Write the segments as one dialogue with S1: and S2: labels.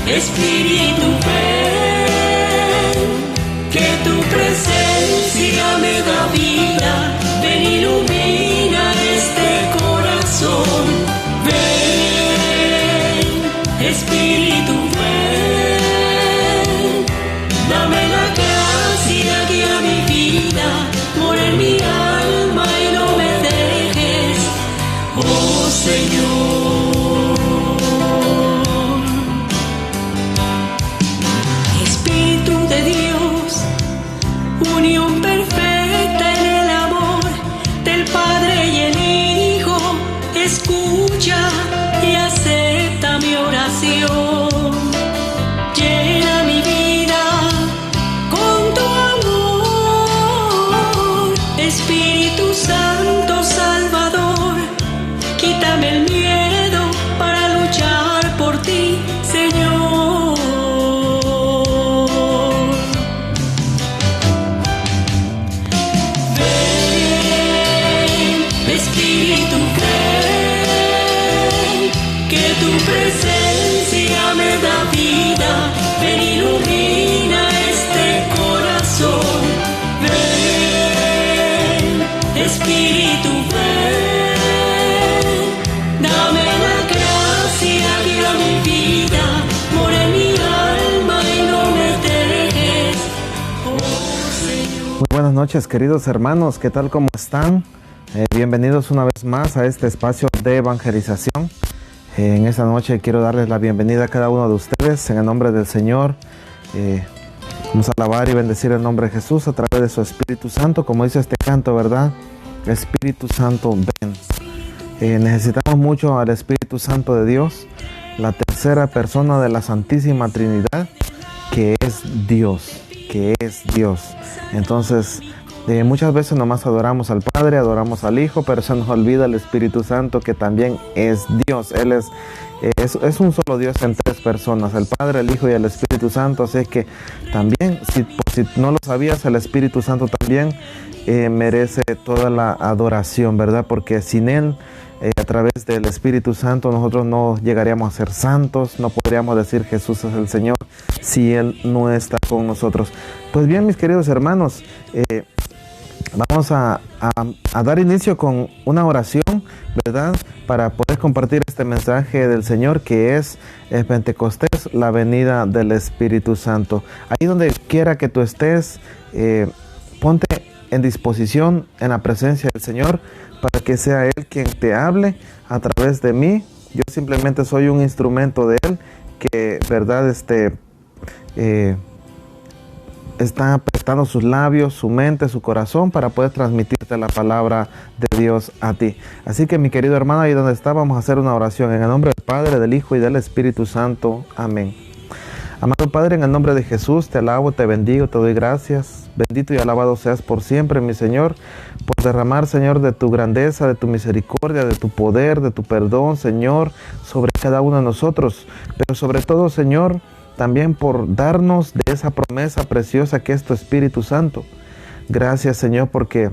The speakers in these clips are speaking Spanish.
S1: Espíritu, ven, que tu presencia me da vida. Ven, ilumina este corazón. Ven, Espíritu, ven, dame la gracia que a mi vida, mora en mi alma y no me dejes, oh Señor. Espíritu de Dios, unión perfecta en el amor del Padre y el Hijo, escucha y acepta mi oración. Llena mi vida con tu amor, Espíritu Santo Salvador, quítame el miedo para luchar por ti, Señor. Ven, Espíritu, ven, que tu presencia me da vida. Ven, ilumina este corazón. Ven, Espíritu, ven, dame la gracia que a mi vida, mora en mi alma y no me dejes, oh Señor.
S2: Muy buenas noches, queridos hermanos, ¿qué tal? ¿Cómo están? Bienvenidos una vez más a este espacio de evangelización. En esta noche quiero darles la bienvenida a cada uno de ustedes en el nombre del Señor. Vamos a alabar y bendecir el nombre de Jesús a través de su Espíritu Santo, como dice este canto, ¿verdad? Espíritu Santo, ven. Necesitamos mucho al Espíritu Santo de Dios, la tercera persona de la Santísima Trinidad, que es Dios, Entonces, muchas veces nomás adoramos al Padre, adoramos al Hijo, pero se nos olvida el Espíritu Santo, que también es Dios. Él es un solo Dios en tres personas, el Padre, el Hijo y el Espíritu Santo. Así que también, si no lo sabías, el Espíritu Santo también merece toda la adoración, ¿verdad? Porque sin Él, a través del Espíritu Santo, nosotros no llegaríamos a ser santos, no podríamos decir Jesús es el Señor si Él no está con nosotros. Pues bien, mis queridos hermanos, vamos a dar inicio con una oración, ¿verdad? Para poder compartir este mensaje del Señor, que es el Pentecostés, la venida del Espíritu Santo. Ahí donde quiera que tú estés, ponte en disposición, en la presencia del Señor, para que sea Él quien te hable a través de mí. Yo simplemente soy un instrumento de Él, que, ¿verdad? Está prestando sus labios, su mente, su corazón para poder transmitirte la palabra de Dios a ti. Así que, mi querido hermano, ahí donde está, vamos a hacer una oración en el nombre del Padre, del Hijo y del Espíritu Santo. Amén. Amado Padre, en el nombre de Jesús, te alabo, te bendigo, te doy gracias. Bendito y alabado seas por siempre, mi Señor, por derramar, Señor, de tu grandeza, de tu misericordia, de tu poder, de tu perdón, Señor, sobre cada uno de nosotros. Pero sobre todo, Señor, también por darnos de esa promesa preciosa que es tu Espíritu Santo. Gracias, Señor, porque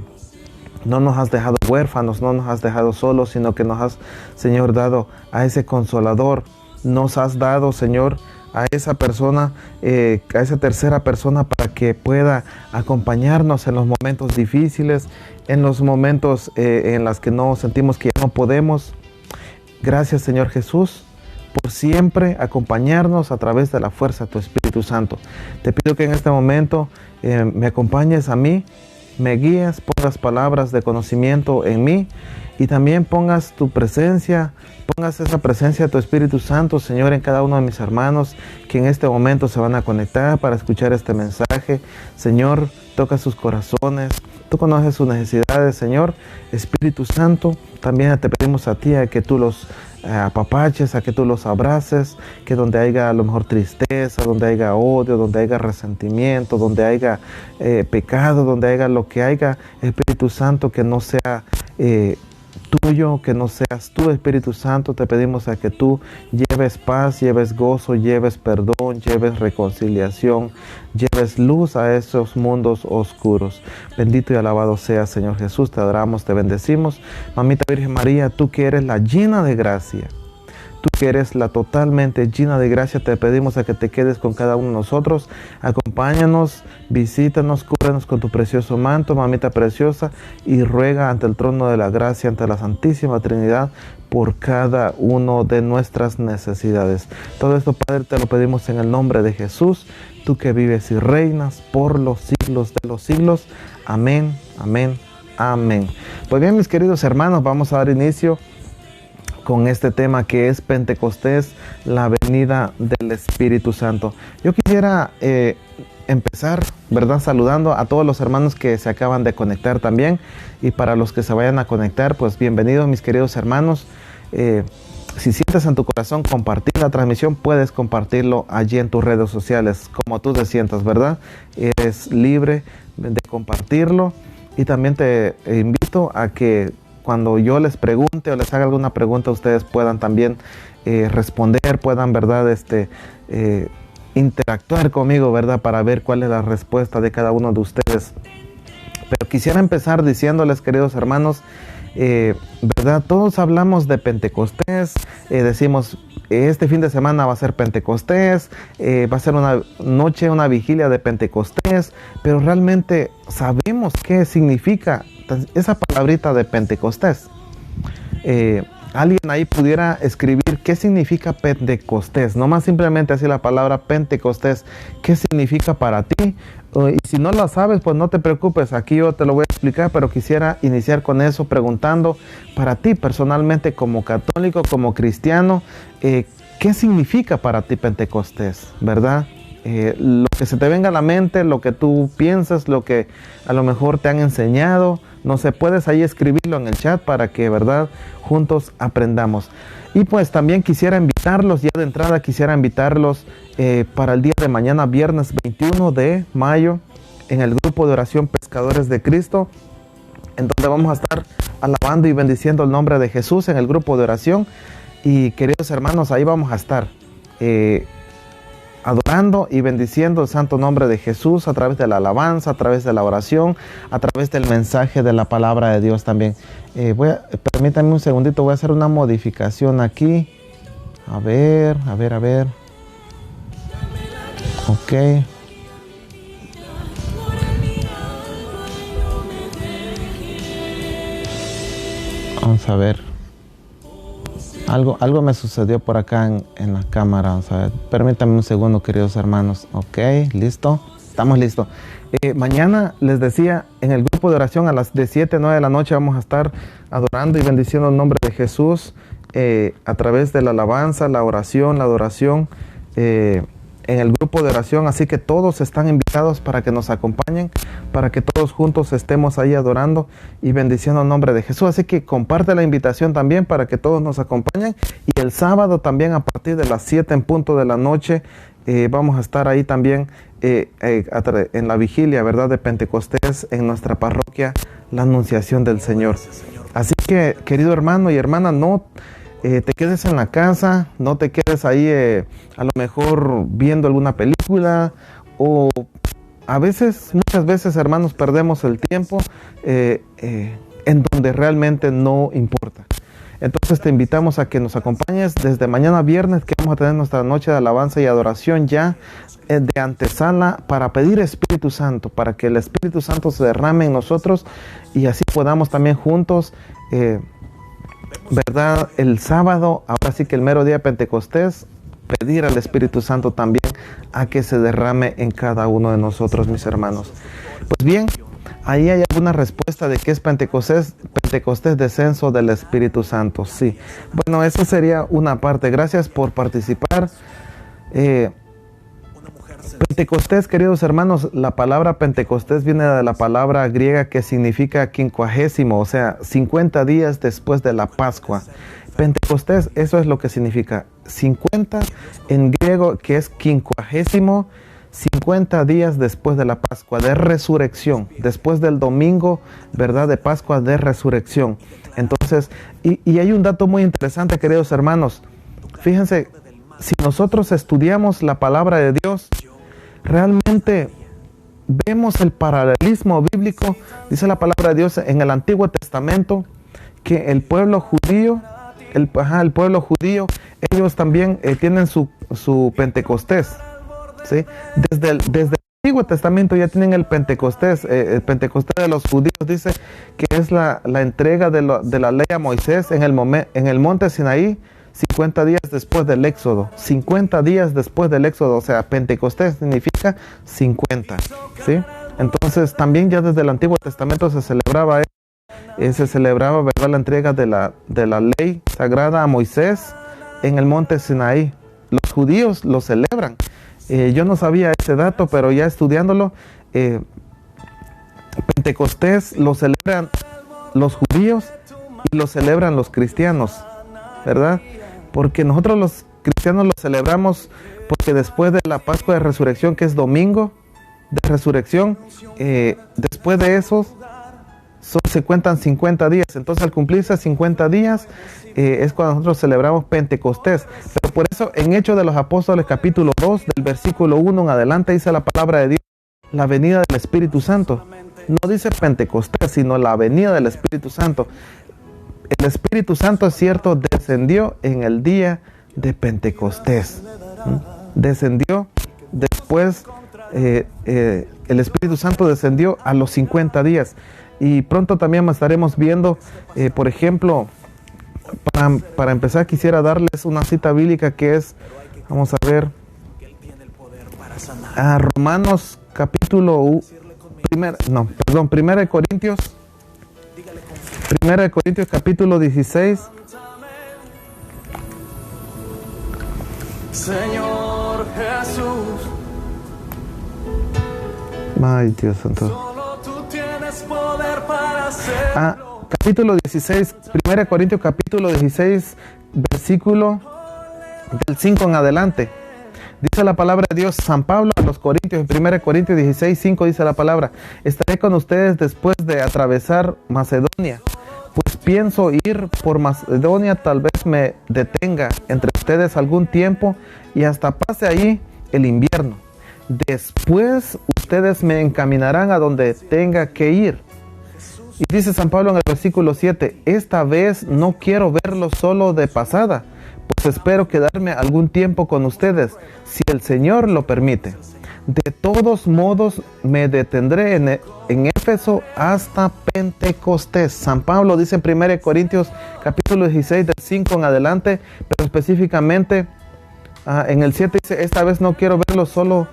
S2: no nos has dejado huérfanos, no nos has dejado solos, sino que nos has, Señor, dado a ese Consolador. Nos has dado, Señor, a esa persona, a esa tercera persona, para que pueda acompañarnos en los momentos difíciles, en los momentos en los que no sentimos que ya no podemos. Gracias, Señor Jesús, por siempre acompañarnos a través de la fuerza de tu Espíritu Santo. Te pido que en este momento me acompañes a mí, me guíes, pongas palabras de conocimiento en mí y también pongas tu presencia, pongas esa presencia de tu Espíritu Santo, Señor, en cada uno de mis hermanos que en este momento se van a conectar para escuchar este mensaje. Señor, toca sus corazones, tú conoces sus necesidades, Señor. Espíritu Santo, también te pedimos a ti a que tú los apapaches, a que tú los abraces, que donde haya a lo mejor tristeza, donde haya odio, donde haya resentimiento, donde haya pecado, donde haya lo que haya, Espíritu Santo, que no sea tuyo, que no seas tú, Espíritu Santo. Te pedimos a que tú lleves paz, lleves gozo, lleves perdón, lleves reconciliación, lleves luz a esos mundos oscuros. Bendito y alabado sea, Señor Jesús. Te adoramos, te bendecimos. Mamita Virgen María, tú que eres la llena de gracia, Tú que eres la totalmente llena de gracia, te pedimos a que te quedes con cada uno de nosotros. Acompáñanos, visítanos, cúbrenos con tu precioso manto, mamita preciosa, y ruega ante el trono de la gracia, ante la Santísima Trinidad, por cada uno de nuestras necesidades. Todo esto, Padre, te lo pedimos en el nombre de Jesús, tú que vives y reinas por los siglos de los siglos. Amén, amén, amén. Pues bien, mis queridos hermanos, vamos a dar inicio con este tema que es Pentecostés, la venida del Espíritu Santo. Yo quisiera empezar, ¿verdad?, saludando a todos los hermanos que se acaban de conectar también, y para los que se vayan a conectar, pues bienvenidos, mis queridos hermanos. Si sientes en tu corazón compartir la transmisión, puedes compartirlo allí en tus redes sociales, como tú te sientas, ¿verdad? Eres libre de compartirlo, y también te invito a que cuando yo les pregunte o les haga alguna pregunta, ustedes puedan también responder, puedan, ¿verdad?, interactuar conmigo, ¿verdad?, para ver cuál es la respuesta de cada uno de ustedes. Pero quisiera empezar diciéndoles, queridos hermanos, ¿verdad? Todos hablamos de Pentecostés, decimos, este fin de semana va a ser Pentecostés, va a ser una noche, una vigilia de Pentecostés, pero realmente sabemos qué significa esa palabrita de Pentecostés. Alguien ahí pudiera escribir qué significa Pentecostés, no más simplemente así la palabra Pentecostés, qué significa para ti. Y si no lo sabes, pues no te preocupes, aquí yo te lo voy a explicar, pero quisiera iniciar con eso preguntando para ti personalmente, como católico, como cristiano, ¿qué significa para ti Pentecostés, verdad? Lo que se te venga a la mente, lo que tú piensas, lo que a lo mejor te han enseñado, no sé, puedes ahí escribirlo en el chat para que, verdad, juntos aprendamos. Y pues también quisiera invitarlos, ya de entrada quisiera invitarlos para el día de mañana, viernes 21 de mayo, en el grupo de oración Pescadores de Cristo, en donde vamos a estar alabando y bendiciendo el nombre de Jesús en el grupo de oración. Y queridos hermanos, ahí vamos a estar adorando y bendiciendo el santo nombre de Jesús a través de la alabanza, a través de la oración, a través del mensaje de la palabra de Dios también. Permítanme un segundito, voy a hacer una modificación aquí. A ver. Ok. Vamos a ver. Algo me sucedió por acá en la cámara. Vamos a ver. Permítanme un segundo, queridos hermanos. Ok, listo. Estamos listos. Mañana les decía, en el grupo de oración a las 7, 9 de la noche vamos a estar adorando y bendiciendo el nombre de Jesús a través de la alabanza, la oración, la adoración, en el grupo de oración. Así que todos están invitados para que nos acompañen, para que todos juntos estemos ahí adorando y bendiciendo el nombre de Jesús. Así que comparte la invitación también para que todos nos acompañen. Y el sábado también a partir de las 7 en punto de la noche vamos a estar ahí también en la vigilia, ¿verdad?, de Pentecostés en nuestra parroquia, la Anunciación del Señor. Así que, querido hermano y hermana, no te quedes en la casa, no te quedes ahí a lo mejor viendo alguna película, o muchas veces, hermanos, perdemos el tiempo en donde realmente no importa. Entonces te invitamos a que nos acompañes desde mañana viernes, que vamos a tener nuestra noche de alabanza y adoración ya de antesala, para pedir Espíritu Santo, para que el Espíritu Santo se derrame en nosotros y así podamos también juntos, ¿verdad?, el sábado, ahora sí que el mero día de Pentecostés, pedir al Espíritu Santo también a que se derrame en cada uno de nosotros, mis hermanos. Pues bien, ahí hay alguna respuesta de qué es Pentecostés, descenso del Espíritu Santo. Sí, bueno, eso sería una parte. Gracias por participar. Pentecostés, queridos hermanos, la palabra Pentecostés viene de la palabra griega que significa quincuagésimo, o sea, 50 días después de la Pascua. Pentecostés, eso es lo que significa. 50 en griego, que es quincuagésimo, 50 días después de la Pascua, de resurrección, después del domingo, ¿verdad?, de Pascua, de resurrección. Entonces, y hay un dato muy interesante, queridos hermanos. Fíjense, si nosotros estudiamos la palabra de Dios, realmente vemos el paralelismo bíblico. Dice la palabra de Dios en el Antiguo Testamento que el pueblo judío el pueblo judío, ellos también tienen su Pentecostés, ¿sí? Desde el Antiguo Testamento ya tienen el Pentecostés. El Pentecostés de los judíos dice que es la entrega de la ley a Moisés en el monte Sinaí, 50 días después del Éxodo. 50 días después del Éxodo, o sea, Pentecostés significa 50, ¿sí? Entonces también ya desde el Antiguo Testamento se celebraba ¿verdad?, la entrega de la ley sagrada a Moisés en el monte Sinaí. Los judíos lo celebran. Yo no sabía ese dato, pero ya estudiándolo, Pentecostés lo celebran los judíos y lo celebran los cristianos, ¿verdad? Porque nosotros los cristianos lo celebramos porque después de la Pascua de Resurrección, que es domingo de Resurrección, después de eso se cuentan 50 días. Entonces, al cumplirse 50 días, es cuando nosotros celebramos Pentecostés. Pero por eso, en Hechos de los Apóstoles, capítulo 2, del versículo 1 en adelante, dice la palabra de Dios, la venida del Espíritu Santo. No dice Pentecostés, sino la venida del Espíritu Santo. El Espíritu Santo, es cierto, descendió en el día de Pentecostés. Descendió después, el Espíritu Santo descendió a los 50 días. Y pronto también estaremos viendo, por ejemplo, para empezar quisiera darles una cita bíblica que es, vamos a ver, a Romanos capítulo, 1 de Corintios capítulo 16.
S3: Señor Jesús,
S2: ay Dios santo.
S3: solo tú tienes poder para hacerlo.
S2: Capítulo 16, 1 Corintios capítulo 16, versículo del 5 en adelante. Dice la palabra de Dios, San Pablo a los Corintios, en 1 Corintios 16, 5 dice la palabra: estaré con ustedes después de atravesar Macedonia, pues pienso ir por Macedonia, tal vez me detenga entre ustedes algún tiempo y hasta pase ahí el invierno. Después ustedes me encaminarán a donde tenga que ir. Y dice San Pablo en el versículo 7, esta vez no quiero verlos solo de pasada, pues espero quedarme algún tiempo con ustedes, si el Señor lo permite. De todos modos me detendré en Éfeso hasta Pentecostés. San Pablo dice en 1 Corintios capítulo 16 del 5 en adelante, pero específicamente en el 7 dice, esta vez no quiero verlos solo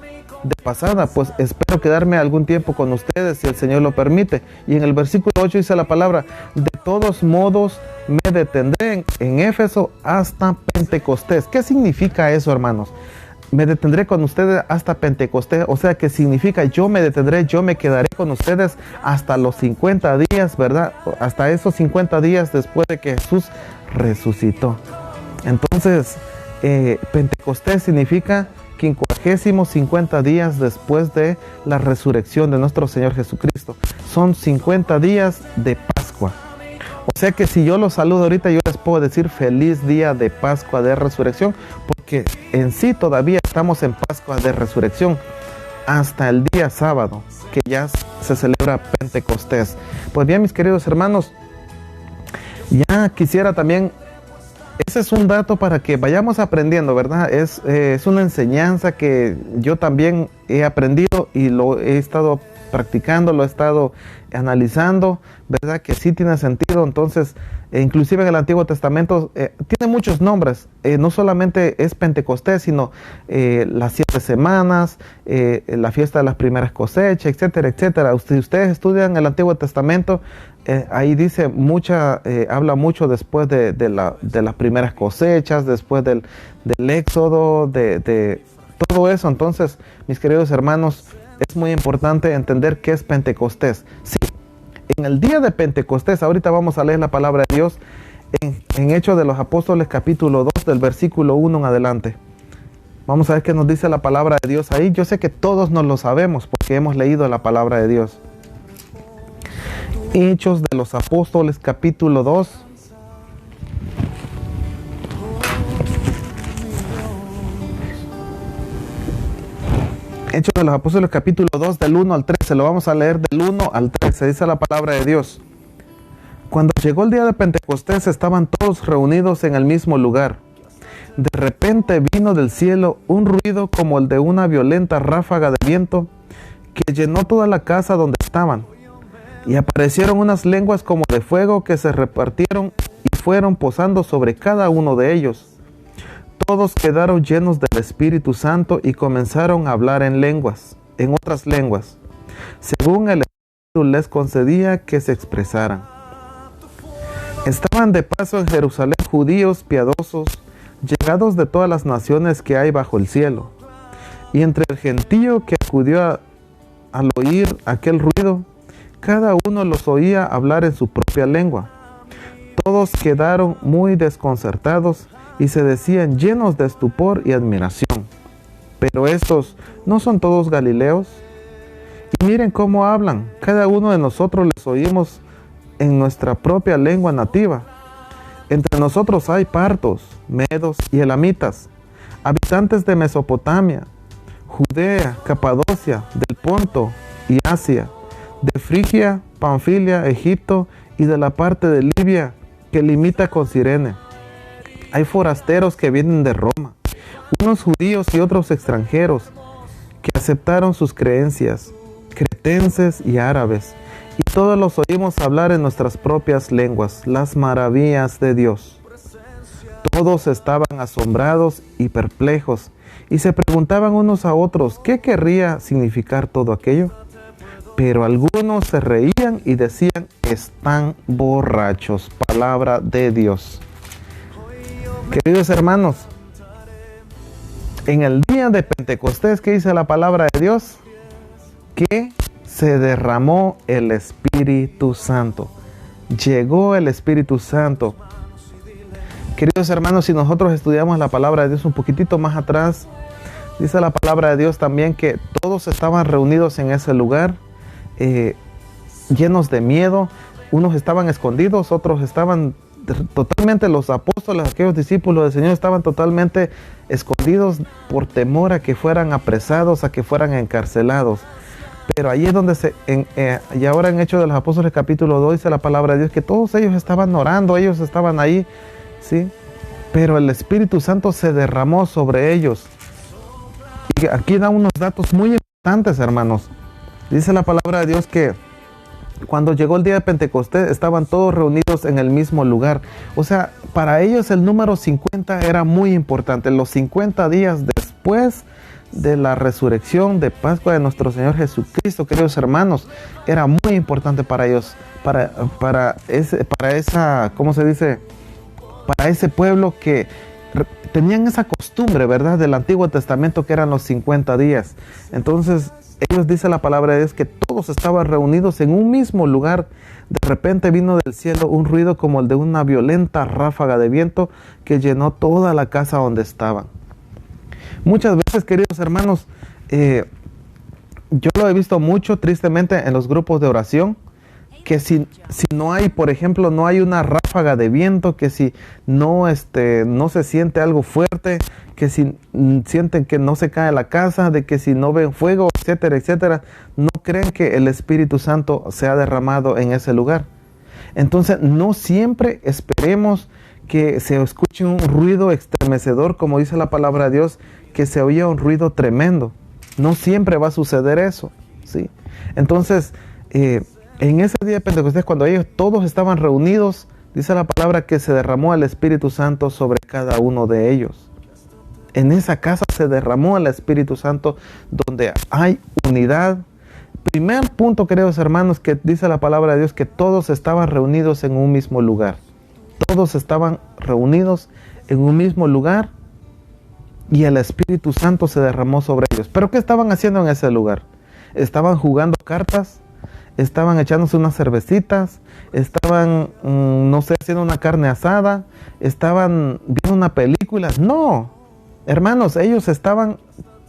S2: de pasada, pues espero quedarme algún tiempo con ustedes si el Señor lo permite. Y en el versículo 8 dice la palabra, de todos modos me detendré en Éfeso hasta Pentecostés. ¿Qué significa eso, hermanos? Me detendré con ustedes hasta Pentecostés, o sea que significa yo me detendré, yo me quedaré con ustedes hasta los 50 días, ¿verdad? Hasta esos 50 días después de que Jesús resucitó. Entonces, Pentecostés significa 50 días después de la resurrección de nuestro Señor Jesucristo. Son 50 días de Pascua. O sea que si yo los saludo ahorita, yo les puedo decir feliz día de Pascua de Resurrección, porque en sí todavía estamos en Pascua de Resurrección hasta el día sábado, que ya se celebra Pentecostés. Pues bien, mis queridos hermanos, ya quisiera también, ese es un dato para que vayamos aprendiendo, ¿verdad? Es una enseñanza que yo también he aprendido y lo he estado practicando, lo he estado analizando, ¿verdad? Que sí tiene sentido. Entonces, inclusive en el Antiguo Testamento tiene muchos nombres. No solamente es Pentecostés, sino las 7 semanas, la fiesta de las primeras cosechas, etcétera, etcétera. Si ustedes estudian el Antiguo Testamento, ahí dice habla mucho después de las primeras cosechas, después del Éxodo, de todo eso. Entonces, mis queridos hermanos, es muy importante entender qué es Pentecostés. Sí, en el día de Pentecostés, ahorita vamos a leer la palabra de Dios en Hechos de los Apóstoles capítulo 2 del versículo 1 en adelante. Vamos a ver qué nos dice la palabra de Dios ahí. Yo sé que todos nos lo sabemos porque hemos leído la palabra de Dios. Hechos de los Apóstoles capítulo 2. Hechos de los Apóstoles capítulo 2 del 1 al 13. Lo vamos a leer del 1 al 13. Dice la palabra de Dios. Cuando llegó el día de Pentecostés, estaban todos reunidos en el mismo lugar. De repente vino del cielo un ruido como el de una violenta ráfaga de viento que llenó toda la casa donde estaban. Y aparecieron unas lenguas como de fuego que se repartieron y fueron posando sobre cada uno de ellos. Todos quedaron llenos del Espíritu Santo y comenzaron a hablar en otras lenguas, según el Espíritu les concedía que se expresaran. Estaban de paso en Jerusalén judíos piadosos, llegados de todas las naciones que hay bajo el cielo. Y entre el gentío que acudió al oír aquel ruido, cada uno los oía hablar en su propia lengua. Todos quedaron muy desconcertados y se decían llenos de estupor y admiración. Pero estos, ¿no son todos galileos? Y miren cómo hablan, cada uno de nosotros les oímos en nuestra propia lengua nativa. Entre nosotros hay partos, medos y elamitas, habitantes de Mesopotamia, Judea, Capadocia, del Ponto y Asia, de Frigia, Panfilia, Egipto y de la parte de Libia que limita con Cirene. Hay forasteros que vienen de Roma, unos judíos y otros extranjeros que aceptaron sus creencias, cretenses y árabes, y todos los oímos hablar en nuestras propias lenguas las maravillas de Dios. Todos estaban asombrados y perplejos, y se preguntaban unos a otros qué querría significar todo aquello. Pero algunos se reían y decían, están borrachos. Palabra de Dios. Queridos hermanos, en el día de Pentecostés, ¿qué dice la palabra de Dios? Que se derramó el Espíritu Santo. Llegó el Espíritu Santo. Queridos hermanos, si nosotros estudiamos la palabra de Dios un poquitito más atrás, dice la palabra de Dios también que todos estaban reunidos en ese lugar, llenos de miedo. Unos estaban escondidos, otros estaban totalmente, los apóstoles, aquellos discípulos del Señor estaban totalmente escondidos por temor a que fueran apresados, a que fueran encarcelados. Pero allí es donde y ahora en Hechos de los Apóstoles capítulo 2 dice la palabra de Dios que todos ellos estaban orando, ellos estaban ahí, ¿sí? Pero el Espíritu Santo se derramó sobre ellos. Y aquí da unos datos muy importantes, hermanos. Dice la palabra de Dios que cuando llegó el día de Pentecostés estaban todos reunidos en el mismo lugar. O sea, para ellos el número 50 era muy importante. Los 50 días después de la resurrección de Pascua de nuestro Señor Jesucristo, queridos hermanos, era muy importante para ellos, para esa, ¿cómo se dice? Para ese pueblo que tenían esa costumbre, ¿verdad? Del Antiguo Testamento, que eran los 50 días. Entonces, ellos, dice la palabra de Dios, que todos estaban reunidos en un mismo lugar. De repente vino del cielo un ruido como el de una violenta ráfaga de viento que llenó toda la casa donde estaban. Muchas veces, queridos hermanos, yo lo he visto mucho, tristemente, en los grupos de oración, que si no hay, por ejemplo, no hay una ráfaga de viento, que si no se siente algo fuerte, que si sienten que no se cae la casa, de que si no ven fuego, etcétera, etcétera, no creen que el Espíritu Santo se ha derramado en ese lugar. Entonces, no siempre esperemos que se escuche un ruido estremecedor, como dice la palabra de Dios, que se oía un ruido tremendo. No siempre va a suceder eso, ¿sí? Entonces, en ese día de Pentecostés, cuando ellos todos estaban reunidos, dice la palabra que se derramó el Espíritu Santo sobre cada uno de ellos. En esa casa se derramó el Espíritu Santo, donde hay unidad. Primer punto, queridos hermanos, que dice la palabra de Dios, que todos estaban reunidos en un mismo lugar. Todos estaban reunidos en un mismo lugar y el Espíritu Santo se derramó sobre ellos. ¿Pero qué estaban haciendo en ese lugar? Estaban jugando cartas, estaban echándose unas cervecitas, estaban, no sé, haciendo una carne asada, estaban viendo una película. No, hermanos, ellos estaban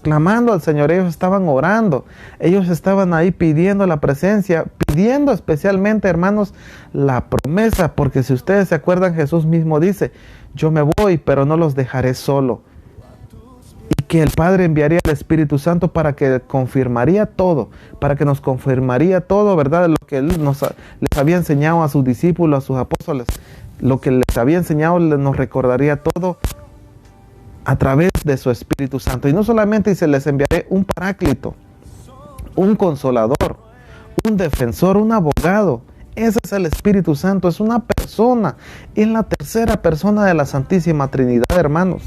S2: clamando al Señor, ellos estaban orando, ellos estaban ahí pidiendo la presencia, pidiendo especialmente, hermanos, la promesa, porque si ustedes se acuerdan, Jesús mismo dice, yo me voy, pero no los dejaré solo. ¿Y que el Padre enviaría el Espíritu Santo para que confirmaría todo, para que nos confirmaría todo, ¿verdad? De lo que Él les había enseñado a sus discípulos, a sus apóstoles, lo que les había enseñado, nos recordaría todo a través de su Espíritu Santo. Y no solamente dice, les enviaré un paráclito, un consolador, un defensor, un abogado. Ese es el Espíritu Santo, es una persona, es la tercera persona de la Santísima Trinidad, hermanos.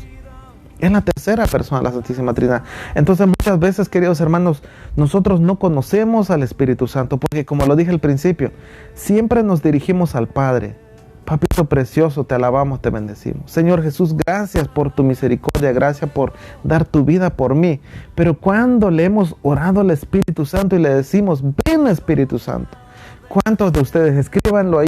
S2: Es la tercera persona de la Santísima Trinidad. Entonces muchas veces, queridos hermanos, nosotros no conocemos al Espíritu Santo, porque como lo dije al principio, siempre nos dirigimos al Padre. Papito precioso, te alabamos, te bendecimos. Señor Jesús, gracias por tu misericordia, gracias por dar tu vida por mí. Pero cuando le hemos orado al Espíritu Santo y le decimos, ven Espíritu Santo, ¿cuántos de ustedes? Escríbanlo ahí,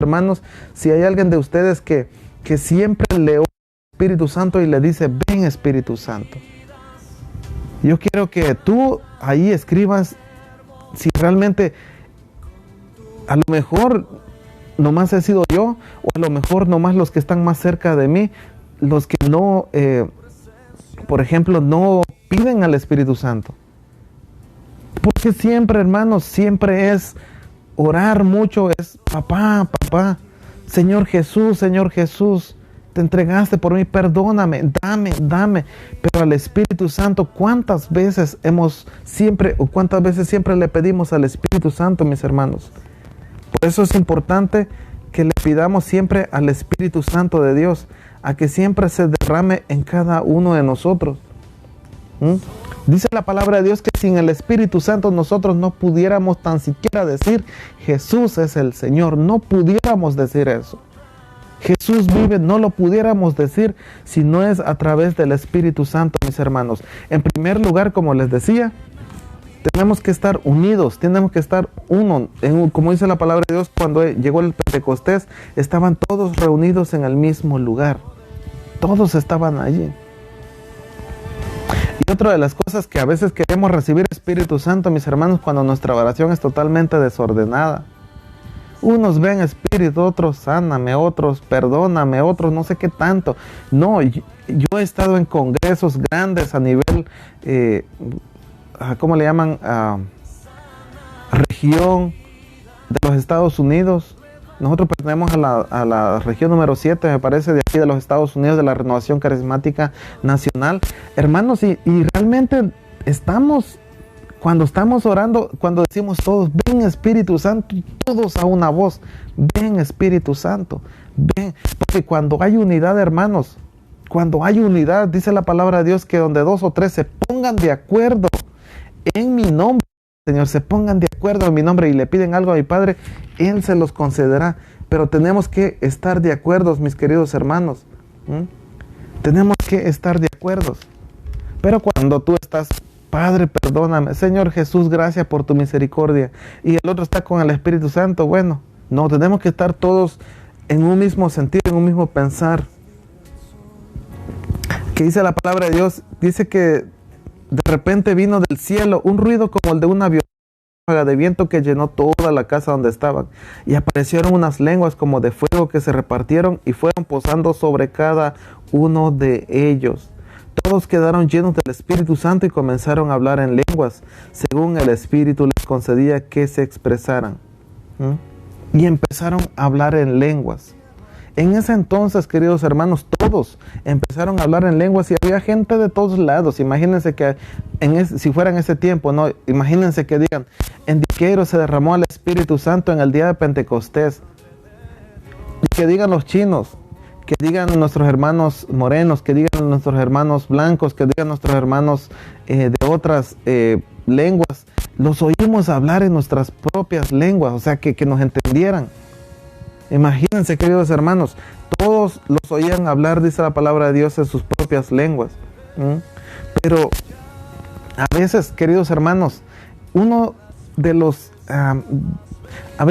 S2: hermanos, si hay alguien de ustedes que siempre le ora al Espíritu Santo y le dice, ven Espíritu Santo. Yo quiero que tú ahí escribas si realmente a lo mejor nomás he sido yo, o a lo mejor nomás los que están más cerca de mí, los que no, por ejemplo, no piden al Espíritu Santo. Porque siempre, hermanos, siempre es orar mucho, es papá, papá, Señor Jesús, te entregaste por mí, perdóname, dame. Pero al Espíritu Santo, ¿cuántas veces siempre le pedimos al Espíritu Santo, mis hermanos? Por eso es importante que le pidamos siempre al Espíritu Santo de Dios, a que siempre se derrame en cada uno de nosotros. Dice la palabra de Dios que sin el Espíritu Santo nosotros no pudiéramos tan siquiera decir Jesús es el Señor, no pudiéramos decir eso. Jesús vive, no lo pudiéramos decir si no es a través del Espíritu Santo, mis hermanos. En primer lugar, como les decía, tenemos que estar unidos, tenemos que estar uno. Como dice la palabra de Dios, cuando llegó el Pentecostés, estaban todos reunidos en el mismo lugar. Todos estaban allí. Y otra de las cosas que a veces queremos recibir Espíritu Santo, mis hermanos, cuando nuestra oración es totalmente desordenada. Unos ven Espíritu, otros sáname, otros perdóname, otros no sé qué tanto. No, yo he estado en congresos grandes a nivel... ¿cómo le llaman? Región de los Estados Unidos. Nosotros pertenecemos a la región número 7, me parece, de aquí de los Estados Unidos, de la Renovación Carismática Nacional. Hermanos, y realmente cuando estamos orando, cuando decimos todos, ven Espíritu Santo, todos a una voz, ven Espíritu Santo, ven. Porque cuando hay unidad, hermanos, cuando hay unidad, dice la palabra de Dios que donde 2 o 3 se pongan de acuerdo en mi nombre, Señor, se pongan de acuerdo en mi nombre y le piden algo a mi Padre, Él se los concederá. Pero tenemos que estar de acuerdo, mis queridos hermanos. Tenemos que estar de acuerdo. Pero cuando tú estás, Padre, perdóname, Señor Jesús, gracias por tu misericordia, y el otro está con el Espíritu Santo, bueno, no, tenemos que estar todos en un mismo sentir, en un mismo pensar. Que dice la palabra de Dios, dice que de repente vino del cielo un ruido como el de una ráfaga de viento que llenó toda la casa donde estaban, y aparecieron unas lenguas como de fuego que se repartieron y fueron posando sobre cada uno de ellos. Todos quedaron llenos del Espíritu Santo y comenzaron a hablar en lenguas, según el Espíritu les concedía que se expresaran. Y empezaron a hablar en lenguas. En ese entonces, queridos hermanos, todos empezaron a hablar en lenguas y había gente de todos lados. Imagínense que si fuera en ese tiempo, no, imagínense que digan, en Diqueiro se derramó el Espíritu Santo en el día de Pentecostés. Y que digan los chinos, que digan nuestros hermanos morenos, que digan nuestros hermanos blancos, que digan nuestros hermanos de otras lenguas. Los oímos hablar en nuestras propias lenguas, o sea, que nos entendieran. Imagínense, queridos hermanos, todos los oían hablar, dice la palabra de Dios, en sus propias lenguas. Pero a veces, queridos hermanos, uno de los, a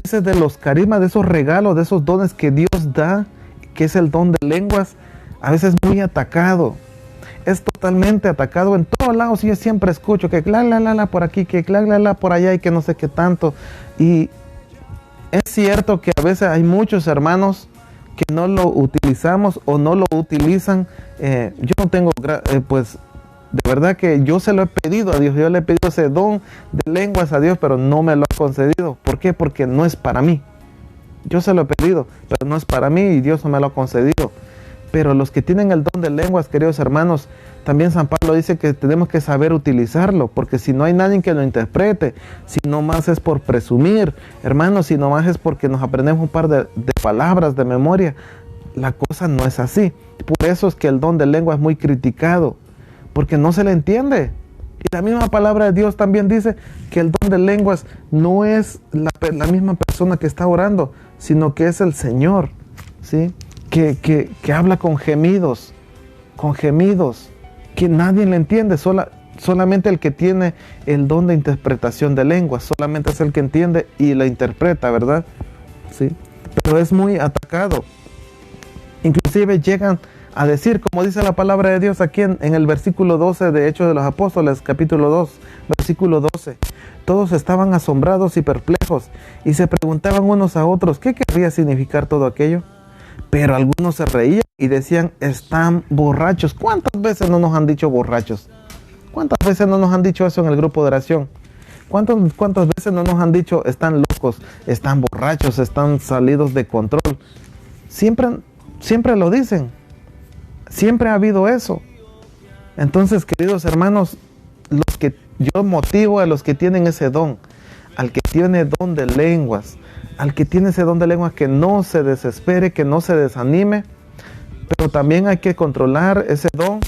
S2: veces de los carismas, de esos regalos, de esos dones que Dios da, que es el don de lenguas, a veces muy atacado. Es totalmente atacado en todos lados. Yo siempre escucho que la por aquí, que la por allá y que no sé qué tanto. Y es cierto que a veces hay muchos hermanos que no lo utilizamos o no lo utilizan. Yo no tengo, pues, de verdad que yo se lo he pedido a Dios, yo le he pedido ese don de lenguas a Dios, pero no me lo ha concedido. ¿Por qué? Porque no es para mí. Yo se lo he pedido, pero no es para mí y Dios no me lo ha concedido. Pero los que tienen el don de lenguas, queridos hermanos, también San Pablo dice que tenemos que saber utilizarlo, porque si no hay nadie que lo interprete, si no más es por presumir, hermanos, si no más es porque nos aprendemos un par de palabras de memoria, la cosa no es así. Por eso es que el don de lengua es muy criticado, porque no se le entiende. Y la misma palabra de Dios también dice que el don de lenguas no es la misma persona que está orando, sino que es el Señor, ¿sí? Que habla con gemidos, que nadie le entiende, solamente el que tiene el don de interpretación de lenguas, solamente es el que entiende y la interpreta, ¿verdad? ¿Sí? Pero es muy atacado. Inclusive llegan a decir, como dice la palabra de Dios aquí en el versículo 12 de Hechos de los Apóstoles, capítulo 2, versículo 12. Todos estaban asombrados y perplejos y se preguntaban unos a otros, ¿qué querría significar todo aquello? Pero algunos se reían y decían, están borrachos. ¿Cuántas veces no nos han dicho borrachos? ¿Cuántas veces no nos han dicho eso en el grupo de oración? ¿Cuántas veces no nos han dicho, están locos, están borrachos, están salidos de control? Siempre lo dicen. Siempre ha habido eso. Entonces, queridos hermanos, yo motivo a los que tienen ese don, al que tiene don de lenguas, al que tiene ese don de lenguas, que no se desespere, que no se desanime, pero también hay que controlar ese don.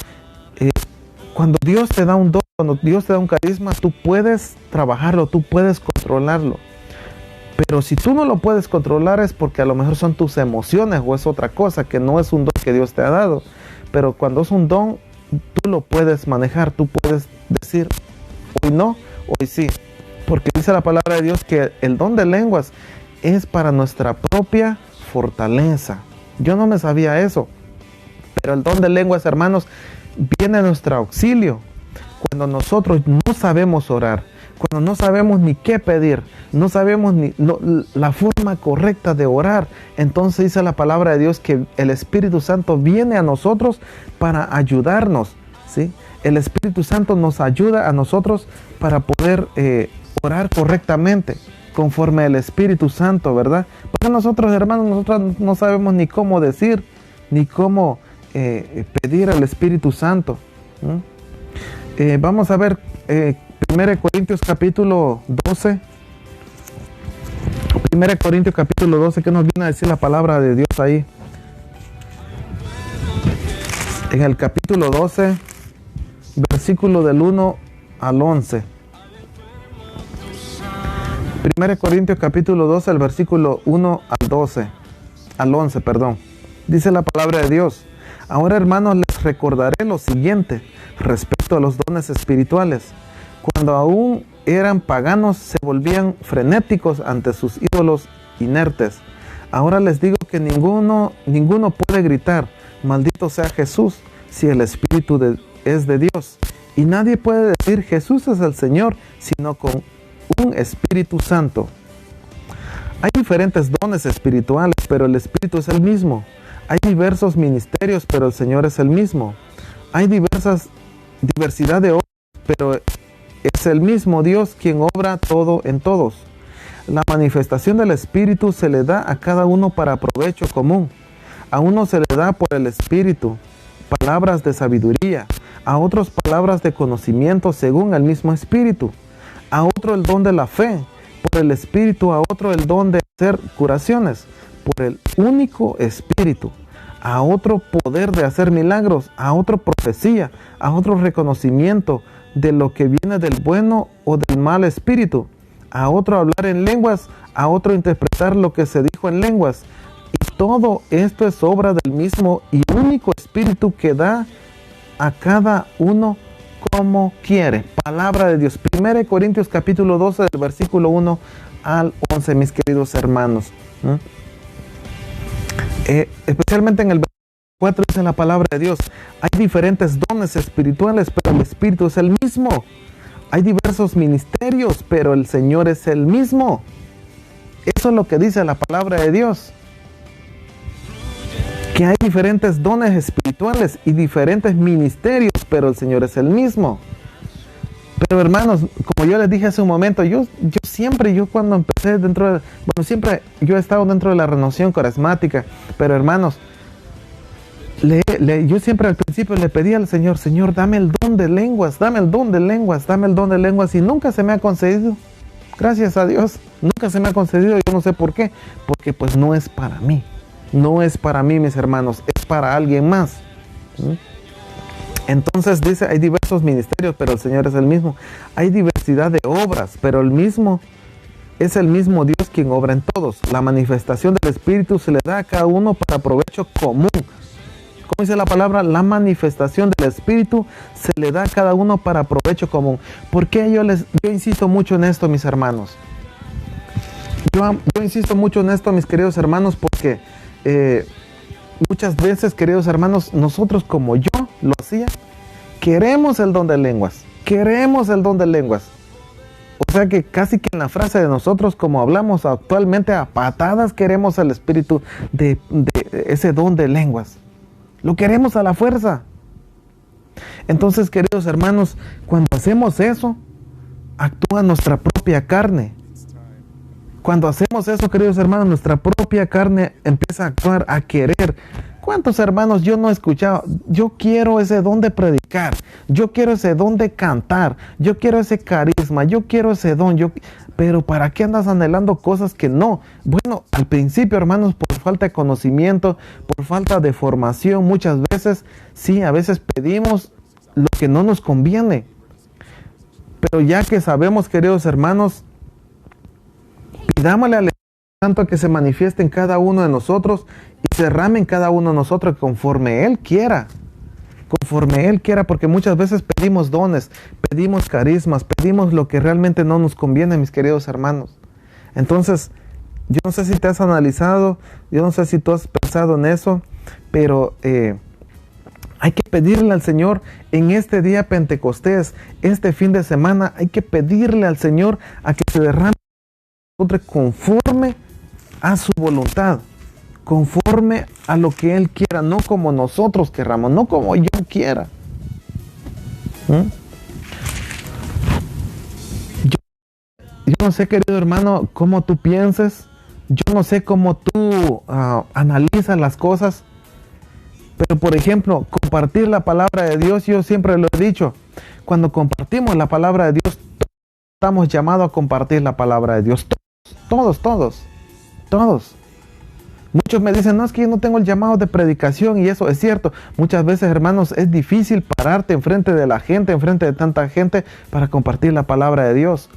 S2: Cuando Dios te da un don, cuando Dios te da un carisma, tú puedes trabajarlo, tú puedes controlarlo. Pero si tú no lo puedes controlar es porque a lo mejor son tus emociones o es otra cosa, que no es un don que Dios te ha dado. Pero cuando es un don, tú lo puedes manejar, tú puedes decir, hoy no, hoy sí. Porque dice la palabra de Dios que el don de lenguas es para nuestra propia fortaleza. Yo no me sabía eso. Pero el don de lenguas, hermanos, viene a nuestro auxilio. Cuando nosotros no sabemos orar, cuando no sabemos ni qué pedir, no sabemos la forma correcta de orar, entonces dice la palabra de Dios que el Espíritu Santo viene a nosotros para ayudarnos, ¿sí? El Espíritu Santo nos ayuda a nosotros para poder orar correctamente, conforme al Espíritu Santo, ¿verdad? Porque nosotros, hermanos, nosotros no sabemos ni cómo decir, ni cómo pedir al Espíritu Santo. Vamos a ver 1 Corintios capítulo 12. 1 Corintios capítulo 12, ¿qué nos viene a decir la palabra de Dios ahí? En el capítulo 12, versículo del 1 al 11. 1 Corintios capítulo 12, el versículo 1 al 11, perdón. Dice la palabra de Dios: ahora, hermanos, les recordaré lo siguiente respecto a los dones espirituales. Cuando aún eran paganos, se volvían frenéticos ante sus ídolos inertes. Ahora les digo que ninguno puede gritar, maldito sea Jesús, si el Espíritu es de Dios. Y nadie puede decir, Jesús es el Señor, sino con un Espíritu Santo. Hay diferentes dones espirituales, pero el Espíritu es el mismo. Hay diversos ministerios, pero el Señor es el mismo. Hay diversidad de obras, pero es el mismo Dios quien obra todo en todos. La manifestación del Espíritu se le da a cada uno para provecho común. A uno se le da por el Espíritu palabras de sabiduría, a otros palabras de conocimiento según el mismo Espíritu, a otro el don de la fe por el Espíritu, a otro el don de hacer curaciones por el único Espíritu, a otro poder de hacer milagros, a otro profecía, a otro reconocimiento de lo que viene del bueno o del mal espíritu, a otro hablar en lenguas, a otro interpretar lo que se dijo en lenguas. Y todo esto es obra del mismo y único Espíritu que da a cada uno como quiere. Palabra de Dios. 1 Corintios capítulo 12, del versículo 1 al 11, mis queridos hermanos. Especialmente en el versículo 4 dice la palabra de Dios: hay diferentes dones espirituales, pero el Espíritu es el mismo. Hay diversos ministerios, pero el Señor es el mismo. Eso es lo que dice la palabra de Dios. Que hay diferentes dones espirituales y diferentes ministerios, pero el Señor es el mismo. Pero hermanos, como yo les dije hace un momento, yo cuando empecé siempre yo he estado dentro de la renovación carismática, pero hermanos, yo siempre al principio le pedí al Señor, Señor, dame el don de lenguas, dame el don de lenguas, dame el don de lenguas, y nunca se me ha concedido. Gracias a Dios, nunca se me ha concedido, yo no sé por qué, porque pues no es para mí, no es para mí, mis hermanos, es para alguien más. Entonces dice, hay diversos ministerios, pero el Señor es el mismo. Hay diversidad de obras, pero es el mismo Dios quien obra en todos. La manifestación del Espíritu se le da a cada uno para provecho común. ¿Cómo dice la palabra? La manifestación del Espíritu se le da a cada uno para provecho común. ¿Por qué yo insisto mucho en esto, mis hermanos? Yo insisto mucho en esto, mis queridos hermanos, porque muchas veces, queridos hermanos, nosotros, como yo lo hacía, queremos el don de lenguas. Queremos el don de lenguas. O sea que casi que en la frase de nosotros, como hablamos actualmente, a patadas queremos el espíritu de ese don de lenguas. Lo queremos a la fuerza. Entonces, queridos hermanos, cuando hacemos eso, actúa nuestra propia carne. Cuando hacemos eso, queridos hermanos, nuestra propia carne empieza a actuar, a querer. ¿Cuántos hermanos yo no he escuchado? Yo quiero ese don de predicar, yo quiero ese don de cantar, yo quiero ese carisma, yo quiero ese don, pero ¿para qué andas anhelando cosas que no? Bueno, al principio, hermanos, por falta de conocimiento, por falta de formación, muchas veces, sí, a veces pedimos lo que no nos conviene. Pero ya que sabemos, queridos hermanos, pidámosle al Espíritu Santo que se manifieste en cada uno de nosotros y se derrame en cada uno de nosotros conforme Él quiera. Conforme Él quiera, porque muchas veces pedimos dones, pedimos carismas, pedimos lo que realmente no nos conviene, mis queridos hermanos. Entonces, yo no sé si te has analizado, yo no sé si tú has pensado en eso, pero hay que pedirle al Señor en este día Pentecostés, este fin de semana, hay que pedirle al Señor a que se derrame conforme a su voluntad, conforme a lo que Él quiera, no como nosotros querramos, no como yo quiera. Yo no sé, querido hermano, cómo tú pienses, yo no sé cómo tú analizas las cosas, pero por ejemplo, compartir la palabra de Dios, yo siempre lo he dicho, cuando compartimos la palabra de Dios, todos estamos llamados a compartir la palabra de Dios, todos. Muchos me dicen, no, es que yo no tengo el llamado de predicación, y eso es cierto. Muchas veces, hermanos, es difícil pararte enfrente de la gente, enfrente de tanta gente, para compartir la palabra de Dios.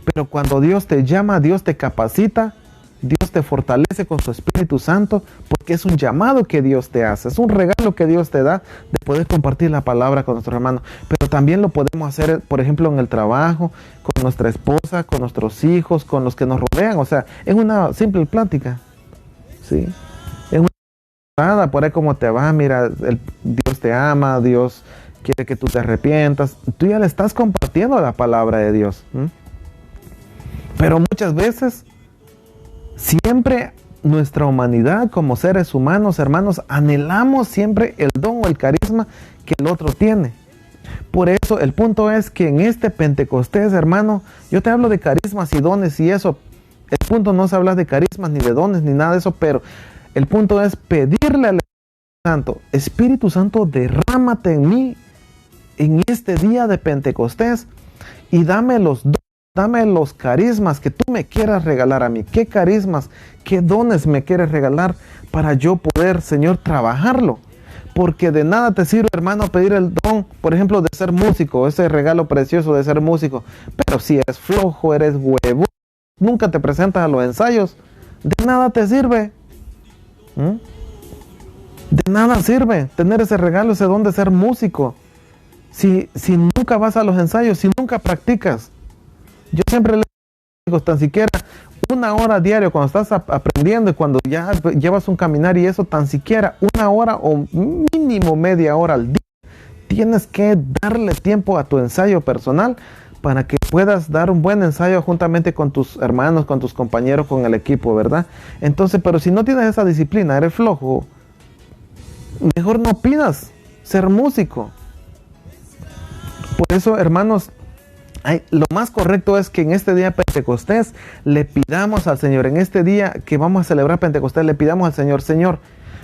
S2: Pero cuando Dios te llama, Dios te capacita, Dios te fortalece con su Espíritu Santo, porque es un llamado que Dios te hace, es un regalo que Dios te da de poder compartir la palabra con nuestros hermanos. Pero también lo podemos hacer, por ejemplo, en el trabajo, con nuestra esposa, con nuestros hijos, con los que nos rodean, o sea, en una simple plática. Sí, en una nada, por ahí como te va, mira, Dios te ama, Dios quiere que tú te arrepientas, tú ya le estás compartiendo la palabra de Dios. Pero muchas veces, siempre nuestra humanidad como seres humanos, hermanos, anhelamos siempre el don o el carisma que el otro tiene. Por eso el punto es que en este Pentecostés, hermano, yo te hablo de carismas y dones y eso. El punto no es hablar de carismas, ni de dones, ni nada de eso, pero el punto es pedirle al Espíritu Santo, derrámate en mí en este día de Pentecostés y dame los dones, dame los carismas que tú me quieras regalar a mí. ¿Qué carismas, qué dones me quieres regalar para yo poder, Señor, trabajarlo? Porque de nada te sirve, hermano, pedir el don, por ejemplo, de ser músico, ese regalo precioso de ser músico, pero si eres flojo, eres huevo, nunca te presentas a los ensayos, de nada te sirve. De nada sirve tener ese regalo, ese don de ser músico, si nunca vas a los ensayos, si nunca practicas. Yo siempre les digo, tan siquiera 1 hora diario cuando estás aprendiendo y cuando ya llevas un caminar y eso, tan siquiera 1 hora o mínimo media hora al día, tienes que darle tiempo a tu ensayo personal para que puedas dar un buen ensayo juntamente con tus hermanos, con tus compañeros, con el equipo, ¿verdad? Entonces, pero si no tienes esa disciplina, eres flojo, mejor no pidas ser músico. Por eso, hermanos, lo más correcto es que en este día de Pentecostés le pidamos al Señor, en este día que vamos a celebrar Pentecostés, le pidamos al Señor, Señor,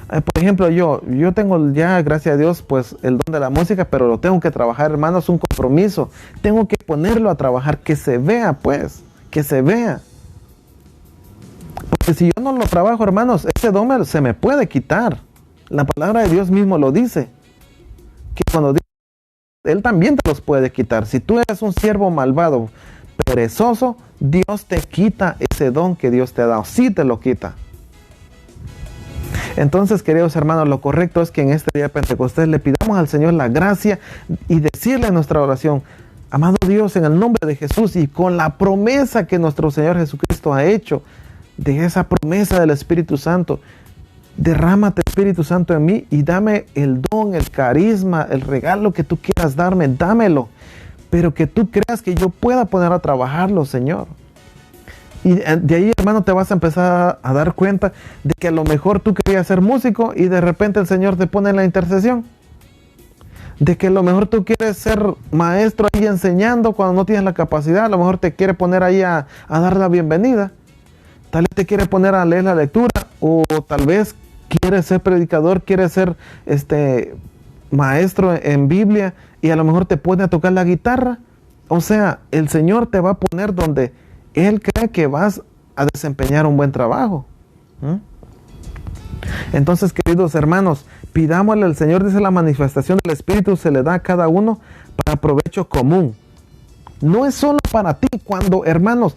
S2: por ejemplo, yo tengo ya, gracias a Dios, pues el don de la música, pero lo tengo que trabajar, hermanos, un compromiso. Tengo que ponerlo a trabajar, que se vea, pues, que se vea. Porque si yo no lo trabajo, hermanos, ese don se me puede quitar. La palabra de Dios mismo lo dice, que cuando Dios, Él también te los puede quitar. Si tú eres un siervo malvado, perezoso, Dios te quita ese don que Dios te ha dado. Sí te lo quita. Entonces, queridos hermanos, lo correcto es que en este día de Pentecostés le pidamos al Señor la gracia y decirle en nuestra oración, amado Dios, en el nombre de Jesús y con la promesa que nuestro Señor Jesucristo ha hecho, de esa promesa del Espíritu Santo, derrámate Espíritu Santo en mí y dame el don, el carisma, el regalo que tú quieras darme, dámelo, pero que tú creas que yo pueda poner a trabajarlo, Señor. Y de ahí, hermano, te vas a empezar a dar cuenta de que a lo mejor tú querías ser músico y de repente el Señor te pone en la intercesión. De que a lo mejor tú quieres ser maestro ahí enseñando cuando no tienes la capacidad. A lo mejor te quiere poner ahí a dar la bienvenida. Tal vez te quiere poner a leer la lectura. O tal vez quieres ser predicador, quieres ser maestro en Biblia. Y a lo mejor te pone a tocar la guitarra. O sea, el Señor te va a poner donde Él cree que vas a desempeñar un buen trabajo. Entonces, queridos hermanos, pidámosle al Señor, dice la manifestación del Espíritu se le da a cada uno para provecho común. No es solo para ti, cuando, hermanos,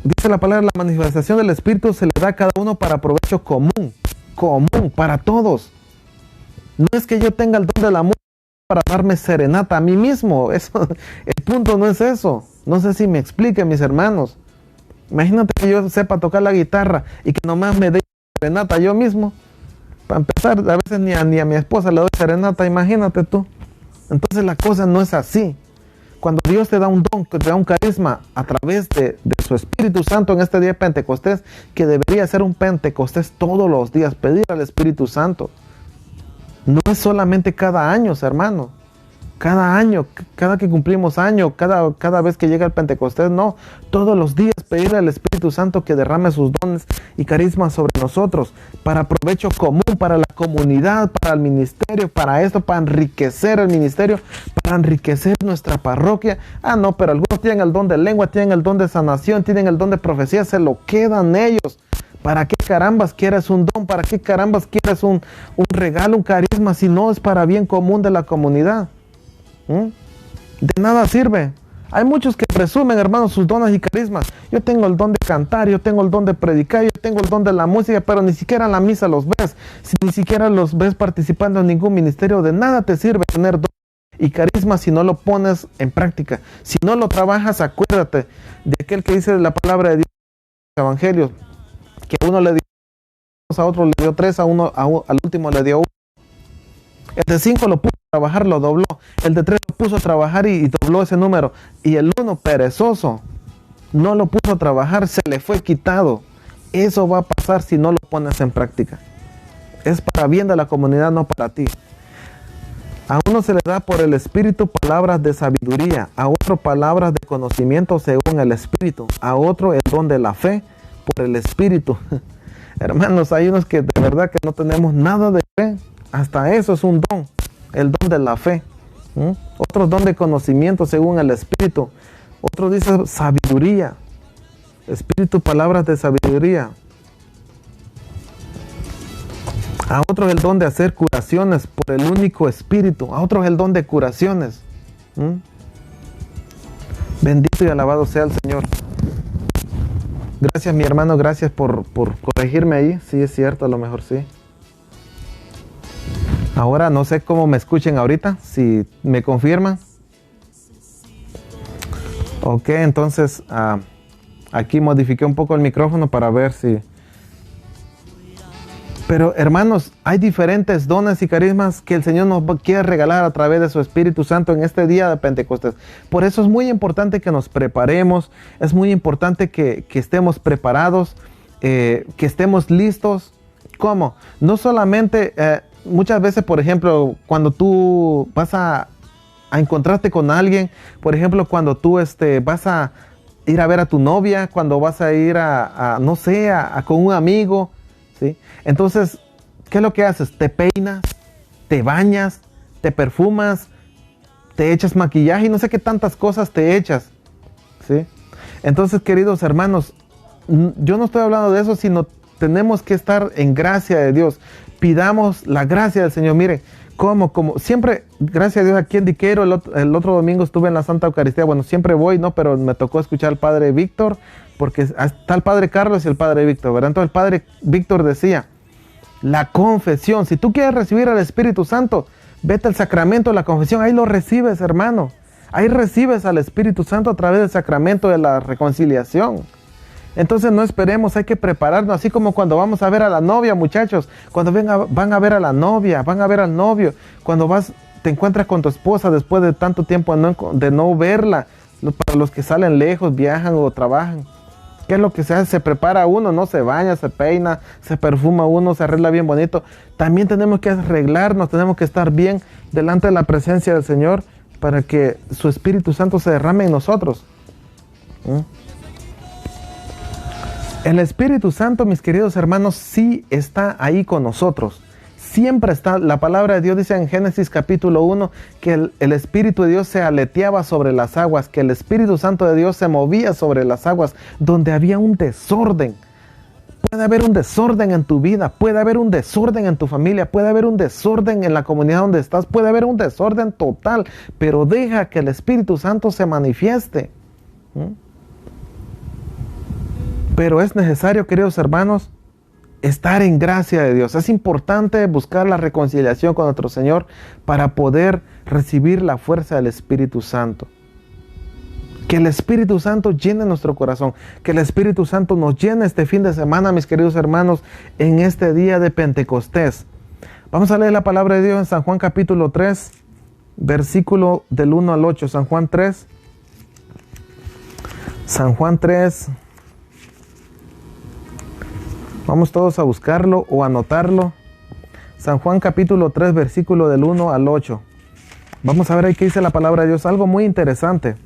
S2: dice la palabra, la manifestación del Espíritu se le da a cada uno para provecho común, para todos. No es que yo tenga el don de la música para darme serenata a mí mismo, eso, el punto no es eso. No sé si me expliquen, mis hermanos. Imagínate que yo sepa tocar la guitarra y que nomás me dé serenata yo mismo. Para empezar, a veces ni a mi esposa le doy serenata, imagínate tú. Entonces la cosa no es así. Cuando Dios te da un don, te da un carisma a través de su Espíritu Santo en este día de Pentecostés, que debería ser un Pentecostés todos los días, pedir al Espíritu Santo. No es solamente cada año, hermano. Cada año, cada que cumplimos año, cada vez que llega el Pentecostés, no. Todos los días pedirle al Espíritu Santo que derrame sus dones y carismas sobre nosotros, para provecho común, para la comunidad, para el ministerio, para esto, para enriquecer el ministerio, para enriquecer nuestra parroquia. Ah, no, pero algunos tienen el don de lengua, tienen el don de sanación, tienen el don de profecía, se lo quedan ellos. ¿Para qué carambas quieres un don? ¿Para qué carambas quieres un regalo, un carisma, si no es para bien común de la comunidad? De nada sirve. Hay muchos que presumen, hermanos, sus dones y carismas. Yo tengo el don de cantar, yo tengo el don de predicar, yo tengo el don de la música, pero ni siquiera en la misa los ves. Si ni siquiera los ves participando en ningún ministerio, de nada te sirve tener don y carisma si no lo pones en práctica. Si no lo trabajas, acuérdate de aquel que dice la palabra de Dios en los evangelios, que a uno le dio 2, a otro le dio 3, al último le dio 1. El de 5 lo puso a trabajar, lo dobló. El de 3 lo puso a trabajar y dobló ese número. Y el 1, perezoso, no lo puso a trabajar, se le fue quitado. Eso va a pasar si no lo pones en práctica. Es para bien de la comunidad, no para ti. A uno se le da por el Espíritu palabras de sabiduría, a otro palabras de conocimiento según el Espíritu, a otro el don de la fe por el Espíritu. Hermanos, hay unos que de verdad que no tenemos nada de fe. Hasta eso es un don, el don de la fe. Otro don de conocimiento según el Espíritu. Otro dice sabiduría. Espíritu, palabras de sabiduría. A otros el don de hacer curaciones por el único Espíritu. A otros el don de curaciones. Bendito y alabado sea el Señor. Gracias, mi hermano, gracias por corregirme ahí. Sí, es cierto, a lo mejor sí. Ahora no sé cómo me escuchen ahorita, si me confirman. Ok, entonces aquí modifiqué un poco el micrófono para ver si... Pero hermanos, hay diferentes dones y carismas que el Señor nos quiere regalar a través de su Espíritu Santo en este día de Pentecostés. Por eso es muy importante que nos preparemos, es muy importante que estemos preparados, que estemos listos. ¿Cómo? No solamente... muchas veces, por ejemplo, cuando tú vas a a encontrarte con alguien. Por ejemplo, cuando tú vas a ir a ver a tu novia, cuando vas a ir no sé, con un amigo, ¿sí? Entonces, ¿qué es lo que haces? Te peinas, te bañas, te perfumas, te echas maquillaje y no sé qué tantas cosas te echas, ¿sí? Entonces, queridos hermanos, yo no estoy hablando de eso, sino tenemos que estar en gracia de Dios. Pidamos la gracia del Señor. Miren, como siempre, gracias a Dios, aquí en Diqueiro, el otro domingo estuve en la Santa Eucaristía. Bueno, siempre voy, ¿no? Pero me tocó escuchar al Padre Víctor, porque está el Padre Carlos y el Padre Víctor, ¿verdad? Entonces el Padre Víctor decía, la confesión, si tú quieres recibir al Espíritu Santo, vete al sacramento de la confesión, ahí lo recibes, hermano. Ahí recibes al Espíritu Santo a través del sacramento de la reconciliación. Entonces no esperemos, hay que prepararnos, así como cuando vamos a ver a la novia, muchachos, cuando van a ver a la novia, van a ver al novio, cuando te encuentras con tu esposa después de tanto tiempo de no verla, para los que salen lejos, viajan o trabajan. ¿Qué es lo que se hace? Se prepara uno, ¿no? Se baña, se peina, se perfuma uno, se arregla bien bonito. También tenemos que arreglarnos, tenemos que estar bien delante de la presencia del Señor para que su Espíritu Santo se derrame en nosotros. El Espíritu Santo, mis queridos hermanos, sí está ahí con nosotros. Siempre está. La palabra de Dios dice en Génesis capítulo 1 que el Espíritu de Dios se aleteaba sobre las aguas, que el Espíritu Santo de Dios se movía sobre las aguas, donde había un desorden. Puede haber un desorden en tu vida, puede haber un desorden en tu familia, puede haber un desorden en la comunidad donde estás, puede haber un desorden total, pero deja que el Espíritu Santo se manifieste. Pero es necesario, queridos hermanos, estar en gracia de Dios. Es importante buscar la reconciliación con nuestro Señor para poder recibir la fuerza del Espíritu Santo. Que el Espíritu Santo llene nuestro corazón. Que el Espíritu Santo nos llene este fin de semana, mis queridos hermanos, en este día de Pentecostés. Vamos a leer la palabra de Dios en San Juan capítulo 3, versículo del 1 al 8. San Juan 3. San Juan 3. Vamos todos a buscarlo o anotarlo. San Juan capítulo 3, versículo del 1 al 8. Vamos a ver ahí qué dice la palabra de Dios. Algo muy interesante.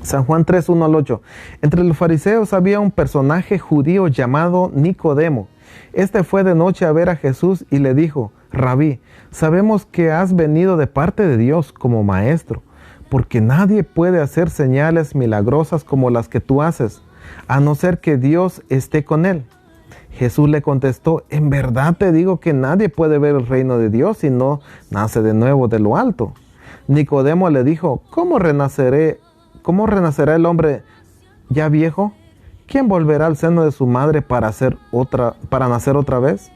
S2: San Juan 3, 1 al 8. Entre los fariseos había un personaje judío llamado Nicodemo. Este fue de noche a ver a Jesús y le dijo: Rabí, sabemos que has venido de parte de Dios como maestro, porque nadie puede hacer señales milagrosas como las que tú haces, a no ser que Dios esté con él. Jesús le contestó: en verdad te digo que nadie puede ver el reino de Dios si no nace de nuevo de lo alto. Nicodemo le dijo: ¿Cómo renacerá el hombre ya viejo? ¿Quién volverá al seno de su madre para nacer otra vez?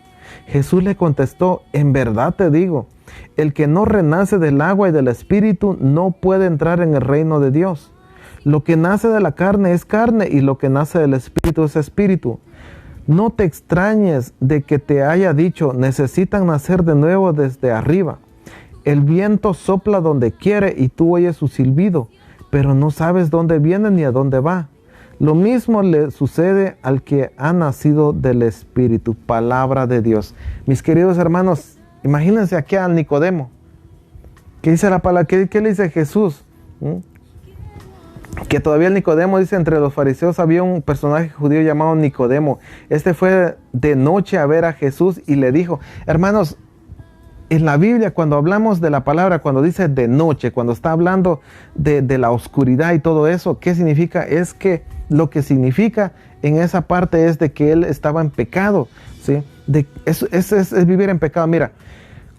S2: Jesús le contestó: en verdad te digo, el que no renace del agua y del Espíritu no puede entrar en el reino de Dios. Lo que nace de la carne es carne y lo que nace del Espíritu es espíritu. No te extrañes de que te haya dicho: necesitan nacer de nuevo desde arriba. El viento sopla donde quiere y tú oyes su silbido, pero no sabes dónde viene ni a dónde va. Lo mismo le sucede al que ha nacido del Espíritu. Palabra de Dios. Mis queridos hermanos, imagínense aquí a Nicodemo. ¿Qué dice la palabra? ¿Qué le dice Jesús? Que todavía el Nicodemo dice: entre los fariseos había un personaje judío llamado Nicodemo. Este fue de noche a ver a Jesús y le dijo. Hermanos, en la Biblia, cuando hablamos de la palabra, cuando dice de noche, cuando está hablando de la oscuridad y todo eso, ¿qué significa? Es que lo que significa en esa parte es de que él estaba en pecado, ¿sí? Es vivir en pecado. Mira,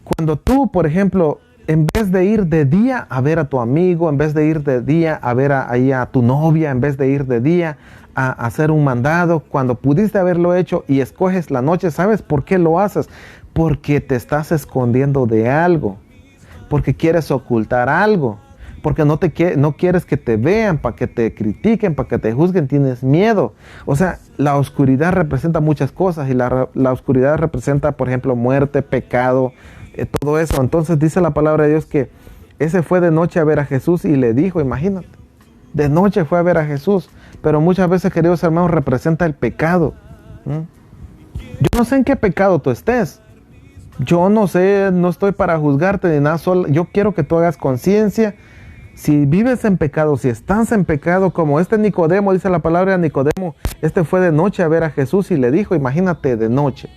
S2: cuando tú, por ejemplo, en vez de ir de día a ver a tu amigo, en vez de ir de día a ver a tu novia, en vez de ir de día a hacer un mandado, cuando pudiste haberlo hecho y escoges la noche, ¿sabes por qué lo haces? Porque te estás escondiendo de algo, porque quieres ocultar algo, porque no quieres que te vean, para que te critiquen, para que te juzguen, tienes miedo. O sea, la oscuridad representa muchas cosas y la oscuridad representa, por ejemplo, muerte, pecado, todo eso. Entonces dice la palabra de Dios que ese fue de noche a ver a Jesús y le dijo, imagínate, de noche fue a ver a Jesús, pero muchas veces, queridos hermanos, representa el pecado. Yo no sé en qué pecado tú estés, Yo no sé, no estoy para juzgarte ni nada, solo yo quiero que tú hagas conciencia. Si vives en pecado, si estás en pecado, como este Nicodemo, dice la palabra de Nicodemo, este fue de noche a ver a Jesús y le dijo, imagínate, de noche,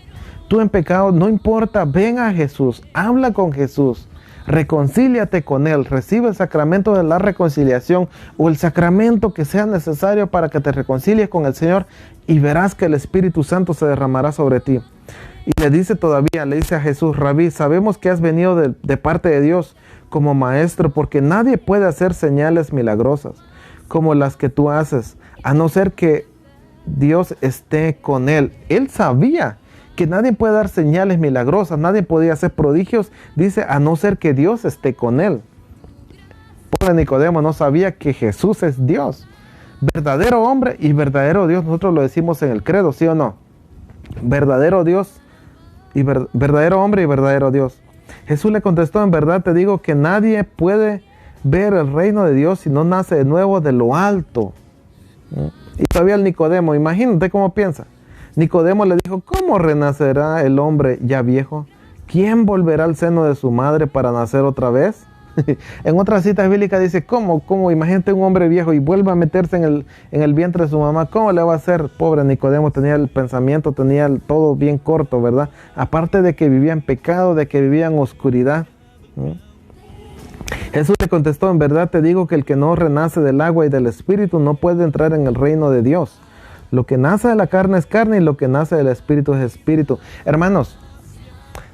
S2: tú en pecado, no importa, ven a Jesús, habla con Jesús, reconcíliate con Él, recibe el sacramento de la reconciliación o el sacramento que sea necesario para que te reconcilies con el Señor y verás que el Espíritu Santo se derramará sobre ti. Y le dice todavía, le dice a Jesús, Rabí, sabemos que has venido de parte de Dios como maestro, porque nadie puede hacer señales milagrosas como las que tú haces, a no ser que Dios esté con él. Él sabía que nadie puede dar señales milagrosas, nadie podía hacer prodigios, dice, a no ser que Dios esté con él. Pobre Nicodemo no sabía que Jesús es Dios, verdadero hombre y verdadero Dios. Nosotros lo decimos en el credo, ¿sí o no? Verdadero Dios y verdadero hombre y verdadero Dios. Jesús le contestó, en verdad te digo que nadie puede ver el reino de Dios si no nace de nuevo de lo alto. Y todavía el Nicodemo, imagínate cómo piensa. Nicodemo le dijo, ¿cómo renacerá el hombre ya viejo? ¿Quién volverá al seno de su madre para nacer otra vez? En otras citas bíblicas dice, ¿cómo? Imagínate un hombre viejo y vuelva a meterse en el vientre de su mamá. ¿Cómo le va a hacer? Pobre Nicodemo, tenía el pensamiento, tenía todo bien corto, ¿verdad? Aparte de que vivía en pecado, de que vivía en oscuridad. Jesús le contestó, en verdad te digo que el que no renace del agua y del Espíritu no puede entrar en el reino de Dios. Lo que nace de la carne es carne y lo que nace del Espíritu es espíritu. Hermanos,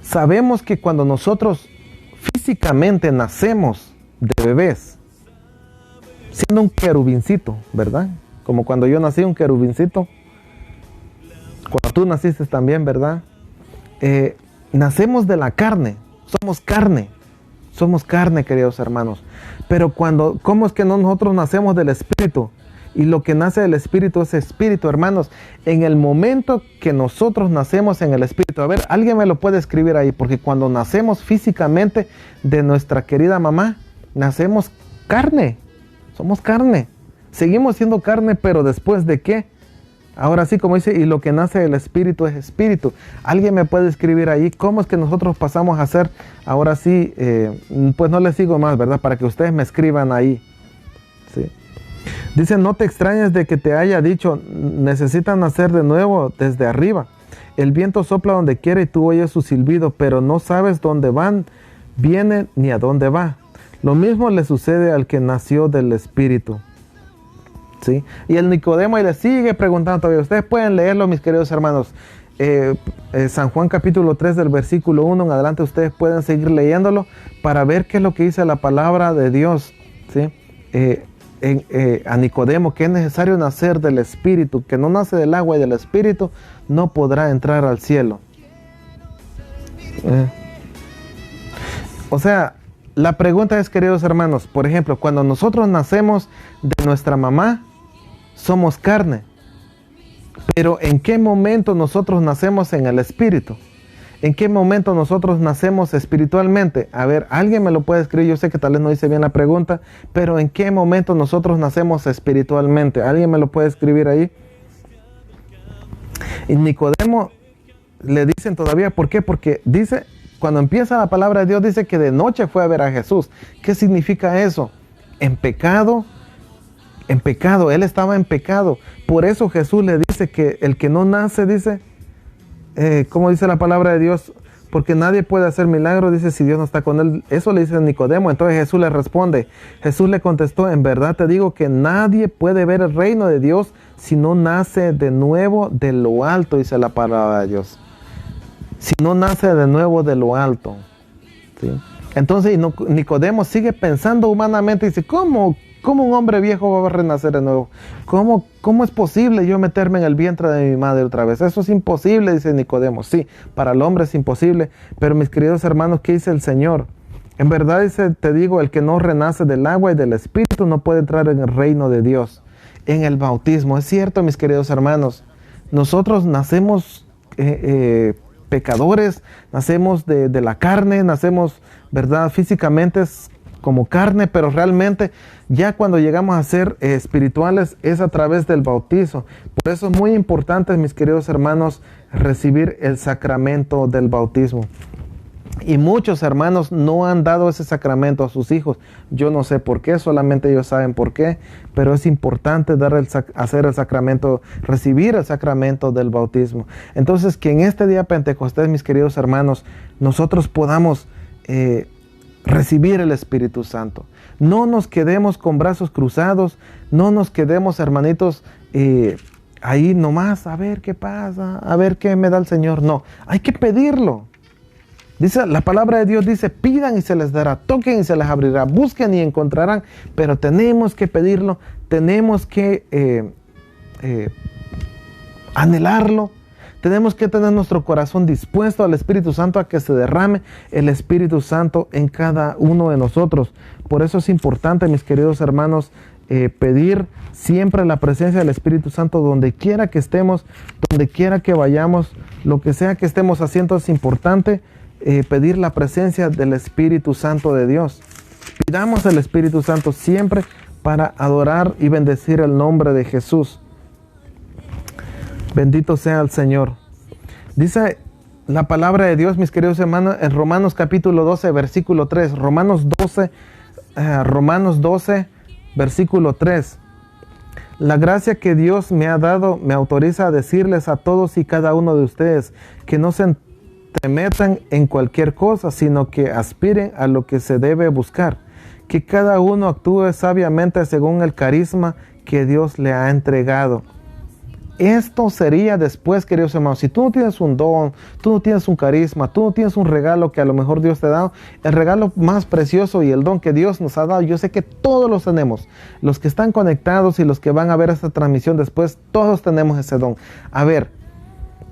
S2: sabemos que cuando nosotros físicamente nacemos de bebés, siendo un querubincito, ¿verdad? Como cuando yo nací, un querubincito. Cuando tú naciste también, ¿verdad? Nacemos de la carne, somos carne, queridos hermanos. Pero ¿cómo es que nosotros nacemos del Espíritu? Y lo que nace del Espíritu es Espíritu, hermanos. En el momento que nosotros nacemos en el Espíritu, a ver, alguien me lo puede escribir ahí, porque cuando nacemos físicamente de nuestra querida mamá, nacemos carne, somos carne, seguimos siendo carne, pero después de qué? Ahora sí, como dice, y lo que nace del Espíritu es Espíritu. Alguien me puede escribir ahí, ¿cómo es que nosotros pasamos a ser, ahora sí, pues no les sigo más, ¿verdad? Para que ustedes me escriban ahí, ¿sí? Dice, no te extrañes de que te haya dicho, necesitan nacer de nuevo desde arriba. El viento sopla donde quiere y tú oyes su silbido, pero no sabes dónde viene ni a dónde va. Lo mismo le sucede al que nació del Espíritu. ¿Sí? Y el Nicodemo y le sigue preguntando todavía. Ustedes pueden leerlo, mis queridos hermanos. San Juan capítulo 3 del versículo 1 en adelante, ustedes pueden seguir leyéndolo para ver qué es lo que dice la palabra de Dios, ¿sí? A Nicodemo, que es necesario nacer del Espíritu, que no nace del agua y del Espíritu, no podrá entrar al cielo. O sea, la pregunta es, queridos hermanos, por ejemplo, cuando nosotros nacemos de nuestra mamá, somos carne. Pero ¿en qué momento nosotros nacemos en el Espíritu? ¿En qué momento nosotros nacemos espiritualmente? A ver, alguien me lo puede escribir, yo sé que tal vez no dice bien la pregunta, pero ¿en qué momento nosotros nacemos espiritualmente? ¿Alguien me lo puede escribir ahí? Y Nicodemo le dicen todavía, ¿por qué? Porque dice, cuando empieza la palabra de Dios, dice que de noche fue a ver a Jesús. ¿Qué significa eso? En pecado, él estaba en pecado. Por eso Jesús le dice que el que no nace, dice, ¿cómo dice la palabra de Dios? Porque nadie puede hacer milagros, dice, si Dios no está con él. Eso le dice Nicodemo. Entonces Jesús le responde. Jesús le contestó, en verdad te digo que nadie puede ver el reino de Dios si no nace de nuevo de lo alto, dice la palabra de Dios. Si no nace de nuevo de lo alto, ¿sí? Entonces Nicodemo sigue pensando humanamente y dice, ¿cómo un hombre viejo va a renacer de nuevo? ¿Cómo es posible yo meterme en el vientre de mi madre otra vez? Eso es imposible, dice Nicodemo. Sí, para el hombre es imposible, pero mis queridos hermanos, ¿qué dice el Señor? En verdad, dice, te digo, el que no renace del agua y del Espíritu no puede entrar en el reino de Dios. En el bautismo, es cierto, mis queridos hermanos, nosotros nacemos pecadores, nacemos de la carne, nacemos, ¿verdad? Físicamente es como carne, pero realmente ya cuando llegamos a ser espirituales es a través del bautizo. Por eso es muy importante, mis queridos hermanos, recibir el sacramento del bautismo. Y muchos hermanos no han dado ese sacramento a sus hijos. Yo no sé por qué, solamente ellos saben por qué, pero es importante hacer el sacramento, recibir el sacramento del bautismo. Entonces, que en este día Pentecostés, mis queridos hermanos, nosotros podamos recibir el Espíritu Santo. No nos quedemos con brazos cruzados, no nos quedemos, hermanitos, ahí nomás, a ver qué pasa, a ver qué me da el Señor. No, hay que pedirlo. Dice, la palabra de Dios dice, pidan y se les dará, toquen y se les abrirá, busquen y encontrarán, pero tenemos que pedirlo, tenemos que anhelarlo, tenemos que tener nuestro corazón dispuesto al Espíritu Santo, a que se derrame el Espíritu Santo en cada uno de nosotros. Por eso es importante, mis queridos hermanos, pedir siempre la presencia del Espíritu Santo donde quiera que estemos, donde quiera que vayamos, lo que sea que estemos haciendo es importante. Pedir la presencia del Espíritu Santo de Dios. Pidamos el Espíritu Santo siempre para adorar y bendecir el nombre de Jesús. Bendito sea el Señor. Dice la palabra de Dios, mis queridos hermanos, en Romanos capítulo 12, versículo 3. Romanos 12, versículo 3. La gracia que Dios me ha dado me autoriza a decirles a todos y cada uno de ustedes que no se metan en cualquier cosa, sino que aspiren a lo que se debe buscar, que cada uno actúe sabiamente según el carisma que Dios le ha entregado. Esto sería después, queridos hermanos, si tú no tienes un don, tú no tienes un carisma, tú no tienes un regalo que a lo mejor Dios te ha dado, el regalo más precioso y el don que Dios nos ha dado, yo sé que todos los tenemos, los que están conectados y los que van a ver esta transmisión después, todos tenemos ese don. A ver,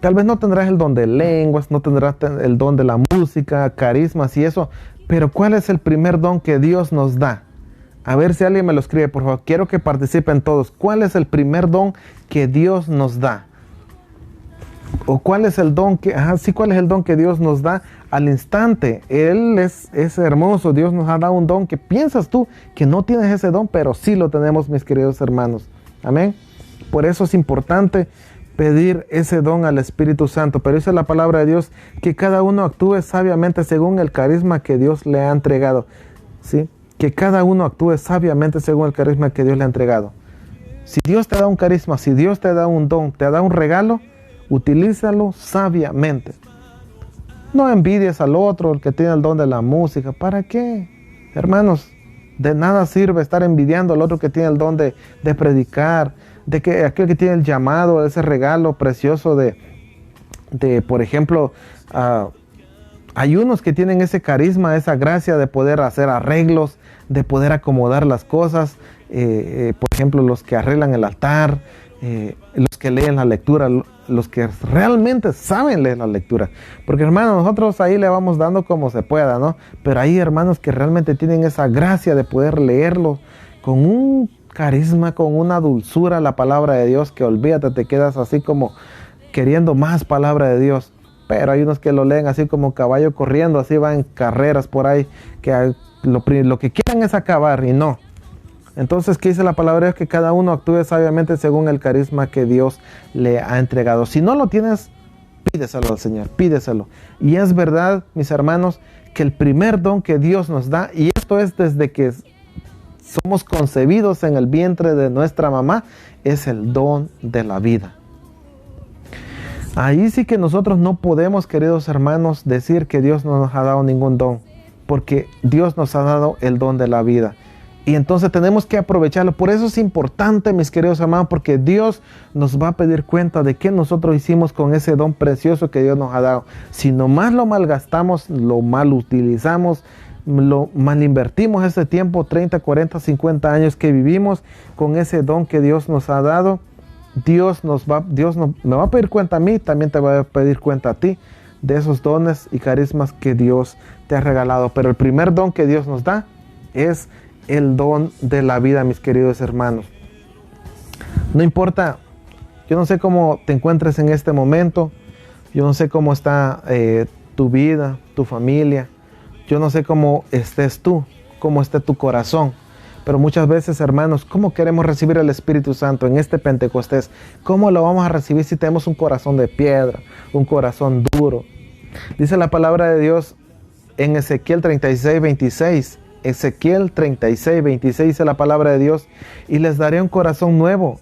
S2: tal vez no tendrás el don de lenguas, no tendrás el don de la música, carismas y eso, pero ¿cuál es el primer don que Dios nos da? A ver si alguien me lo escribe, por favor. Quiero que participen todos. ¿Cuál es el primer don que Dios nos da? ¿O cuál es el don cuál es el don que Dios nos da al instante? Él es hermoso. Dios nos ha dado un don que piensas tú que no tienes ese don, pero sí lo tenemos, mis queridos hermanos. Amén. Por eso es importante pedir ese don al Espíritu Santo, pero dice la palabra de Dios que cada uno actúe sabiamente según el carisma que Dios le ha entregado, ¿sí? Que cada uno actúe sabiamente según el carisma que Dios le ha entregado. Si Dios te da un carisma, si Dios te da un don, te da un regalo, utilízalo sabiamente. No envidies al otro, el que tiene el don de la música. ¿Para qué? Hermanos, de nada sirve estar envidiando al otro que tiene el don de predicar, de que aquel que tiene el llamado, ese regalo precioso de por ejemplo, hay unos que tienen ese carisma, esa gracia de poder hacer arreglos, de poder acomodar las cosas, por ejemplo, los que arreglan el altar, los que leen la lectura, los que realmente saben leer la lectura. Porque hermanos, nosotros ahí le vamos dando como se pueda, ¿no? Pero hay hermanos que realmente tienen esa gracia de poder leerlo con un carisma, con una dulzura la palabra de Dios, que olvídate, te quedas así como queriendo más palabra de Dios. Pero hay unos que lo leen así como caballo corriendo, así van en carreras por ahí, que lo que quieren es acabar y no. Entonces, ¿qué dice la palabra de Dios? Que cada uno actúe sabiamente según el carisma que Dios le ha entregado. Si no lo tienes, pídeselo al Señor, pídeselo. Y es verdad, mis hermanos, que el primer don que Dios nos da, y esto es desde que somos concebidos en el vientre de nuestra mamá, es el don de la vida. Ahí sí que nosotros no podemos, queridos hermanos, decir que Dios no nos ha dado ningún don, porque Dios nos ha dado el don de la vida. Y entonces tenemos que aprovecharlo. Por eso es importante, mis queridos hermanos, porque Dios nos va a pedir cuenta de qué nosotros hicimos con ese don precioso que Dios nos ha dado. Si nomás lo malgastamos, lo mal utilizamos, lo mal invertimos ese tiempo, 30, 40, 50 años que vivimos con ese don que Dios nos ha dado, Dios me va a pedir cuenta a mí, también te va a pedir cuenta a ti de esos dones y carismas que Dios te ha regalado. Pero el primer don que Dios nos da es el don de la vida, mis queridos hermanos. No importa, yo no sé cómo te encuentres en este momento, yo no sé cómo está tu vida, tu familia, yo no sé cómo estés tú, cómo esté tu corazón, pero muchas veces, hermanos, ¿cómo queremos recibir el Espíritu Santo en este Pentecostés? ¿Cómo lo vamos a recibir si tenemos un corazón de piedra, un corazón duro? Dice la palabra de Dios en Ezequiel 36:26. Ezequiel 36:26 dice la palabra de Dios: y les daré un corazón nuevo,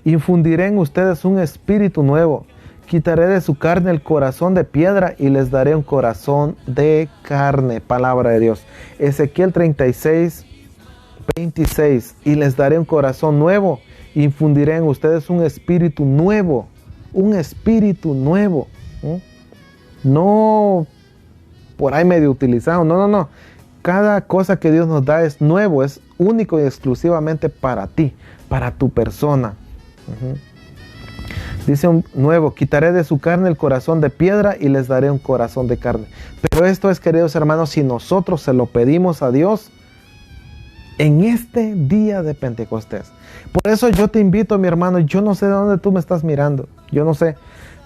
S2: infundiré en ustedes un espíritu nuevo, quitaré de su carne el corazón de piedra y les daré un corazón de carne. Palabra de Dios. Ezequiel 36:26, y les daré un corazón nuevo, infundiré en ustedes un espíritu nuevo. Un espíritu nuevo. No por ahí medio utilizado, no. Cada cosa que Dios nos da es nuevo, es único y exclusivamente para ti, para tu persona. Dice un nuevo: quitaré de su carne el corazón de piedra y les daré un corazón de carne. Pero esto es, queridos hermanos, si nosotros se lo pedimos a Dios en este día de Pentecostés. Por eso yo te invito, mi hermano, yo no sé de dónde tú me estás mirando, yo no sé,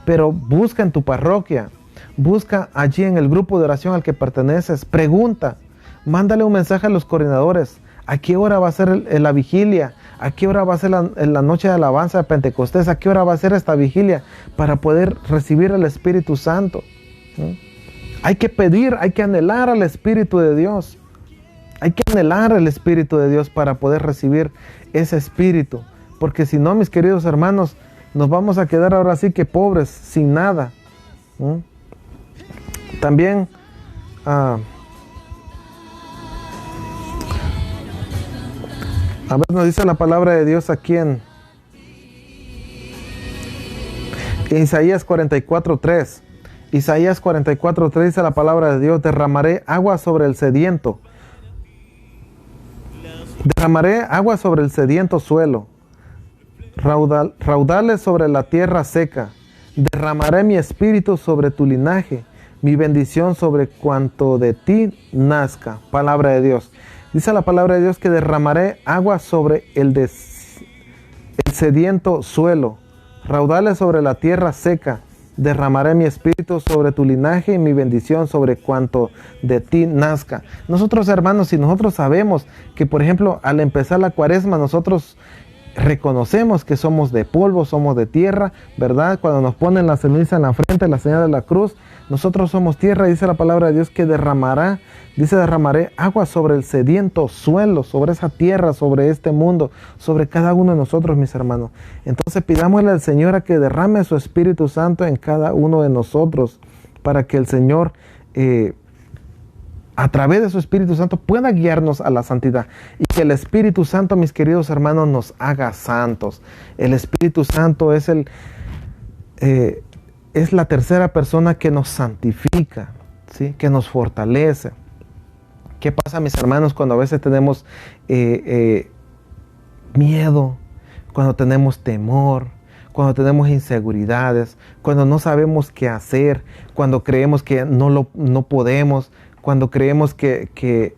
S2: pero busca en tu parroquia, busca allí en el grupo de oración al que perteneces, pregunta, mándale un mensaje a los coordinadores: ¿a qué hora va a ser la vigilia? ¿A qué hora va a ser la noche de alabanza de Pentecostés? ¿A qué hora va a ser esta vigilia para poder recibir el Espíritu Santo? Hay que pedir, hay que anhelar al Espíritu de Dios. Hay que anhelar el Espíritu de Dios para poder recibir ese Espíritu. Porque si no, mis queridos hermanos, nos vamos a quedar ahora sí que pobres, sin nada. También a ver, nos dice la palabra de Dios aquí en Isaías 44:3. Isaías 44:3 dice la palabra de Dios: derramaré agua sobre el sediento. Derramaré agua sobre el sediento suelo, raudales sobre la tierra seca. Derramaré mi espíritu sobre tu linaje, mi bendición sobre cuanto de ti nazca. Palabra de Dios. Dice la palabra de Dios que derramaré agua sobre el sediento suelo, raudales sobre la tierra seca. Derramaré mi espíritu sobre tu linaje y mi bendición sobre cuanto de ti nazca. Nosotros, hermanos, si nosotros sabemos que, por ejemplo, al empezar la cuaresma, nosotros reconocemos que somos de polvo, somos de tierra, ¿verdad? Cuando nos ponen la ceniza en la frente, la señal de la cruz, nosotros somos tierra. Dice la palabra de Dios que derramaré agua sobre el sediento suelo, sobre esa tierra, sobre este mundo, sobre cada uno de nosotros, mis hermanos. Entonces pidámosle al Señor a que derrame su Espíritu Santo en cada uno de nosotros, para que el Señor a través de su Espíritu Santo pueda guiarnos a la santidad, y que el Espíritu Santo, mis queridos hermanos, nos haga santos. El Espíritu Santo es la tercera persona que nos santifica, ¿sí? Que nos fortalece. ¿Qué pasa, mis hermanos, cuando a veces tenemos miedo, cuando tenemos temor, cuando tenemos inseguridades, cuando no sabemos qué hacer, cuando creemos que no podemos, cuando creemos que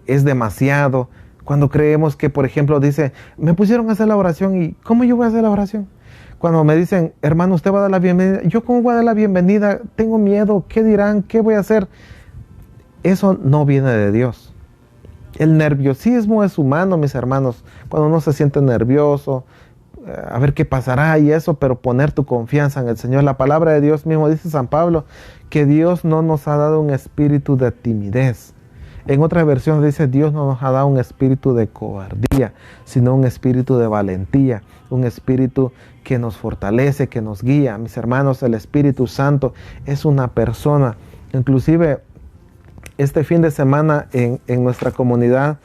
S2: es demasiado, cuando creemos que, por ejemplo, dice, me pusieron a hacer la oración y ¿cómo yo voy a hacer la oración? Cuando me dicen, hermano, usted va a dar la bienvenida, ¿yo cómo voy a dar la bienvenida? Tengo miedo, ¿qué dirán? ¿Qué voy a hacer? Eso no viene de Dios. El nerviosismo es humano, mis hermanos. Cuando uno se siente nervioso, a ver qué pasará y eso, pero poner tu confianza en el Señor. La palabra de Dios mismo dice San Pablo que Dios no nos ha dado un espíritu de timidez. En otras versiones dice, Dios no nos ha dado un espíritu de cobardía, sino un espíritu de valentía, un espíritu que nos fortalece, que nos guía. Mis hermanos, el Espíritu Santo es una persona. Inclusive este fin de semana en nuestra comunidad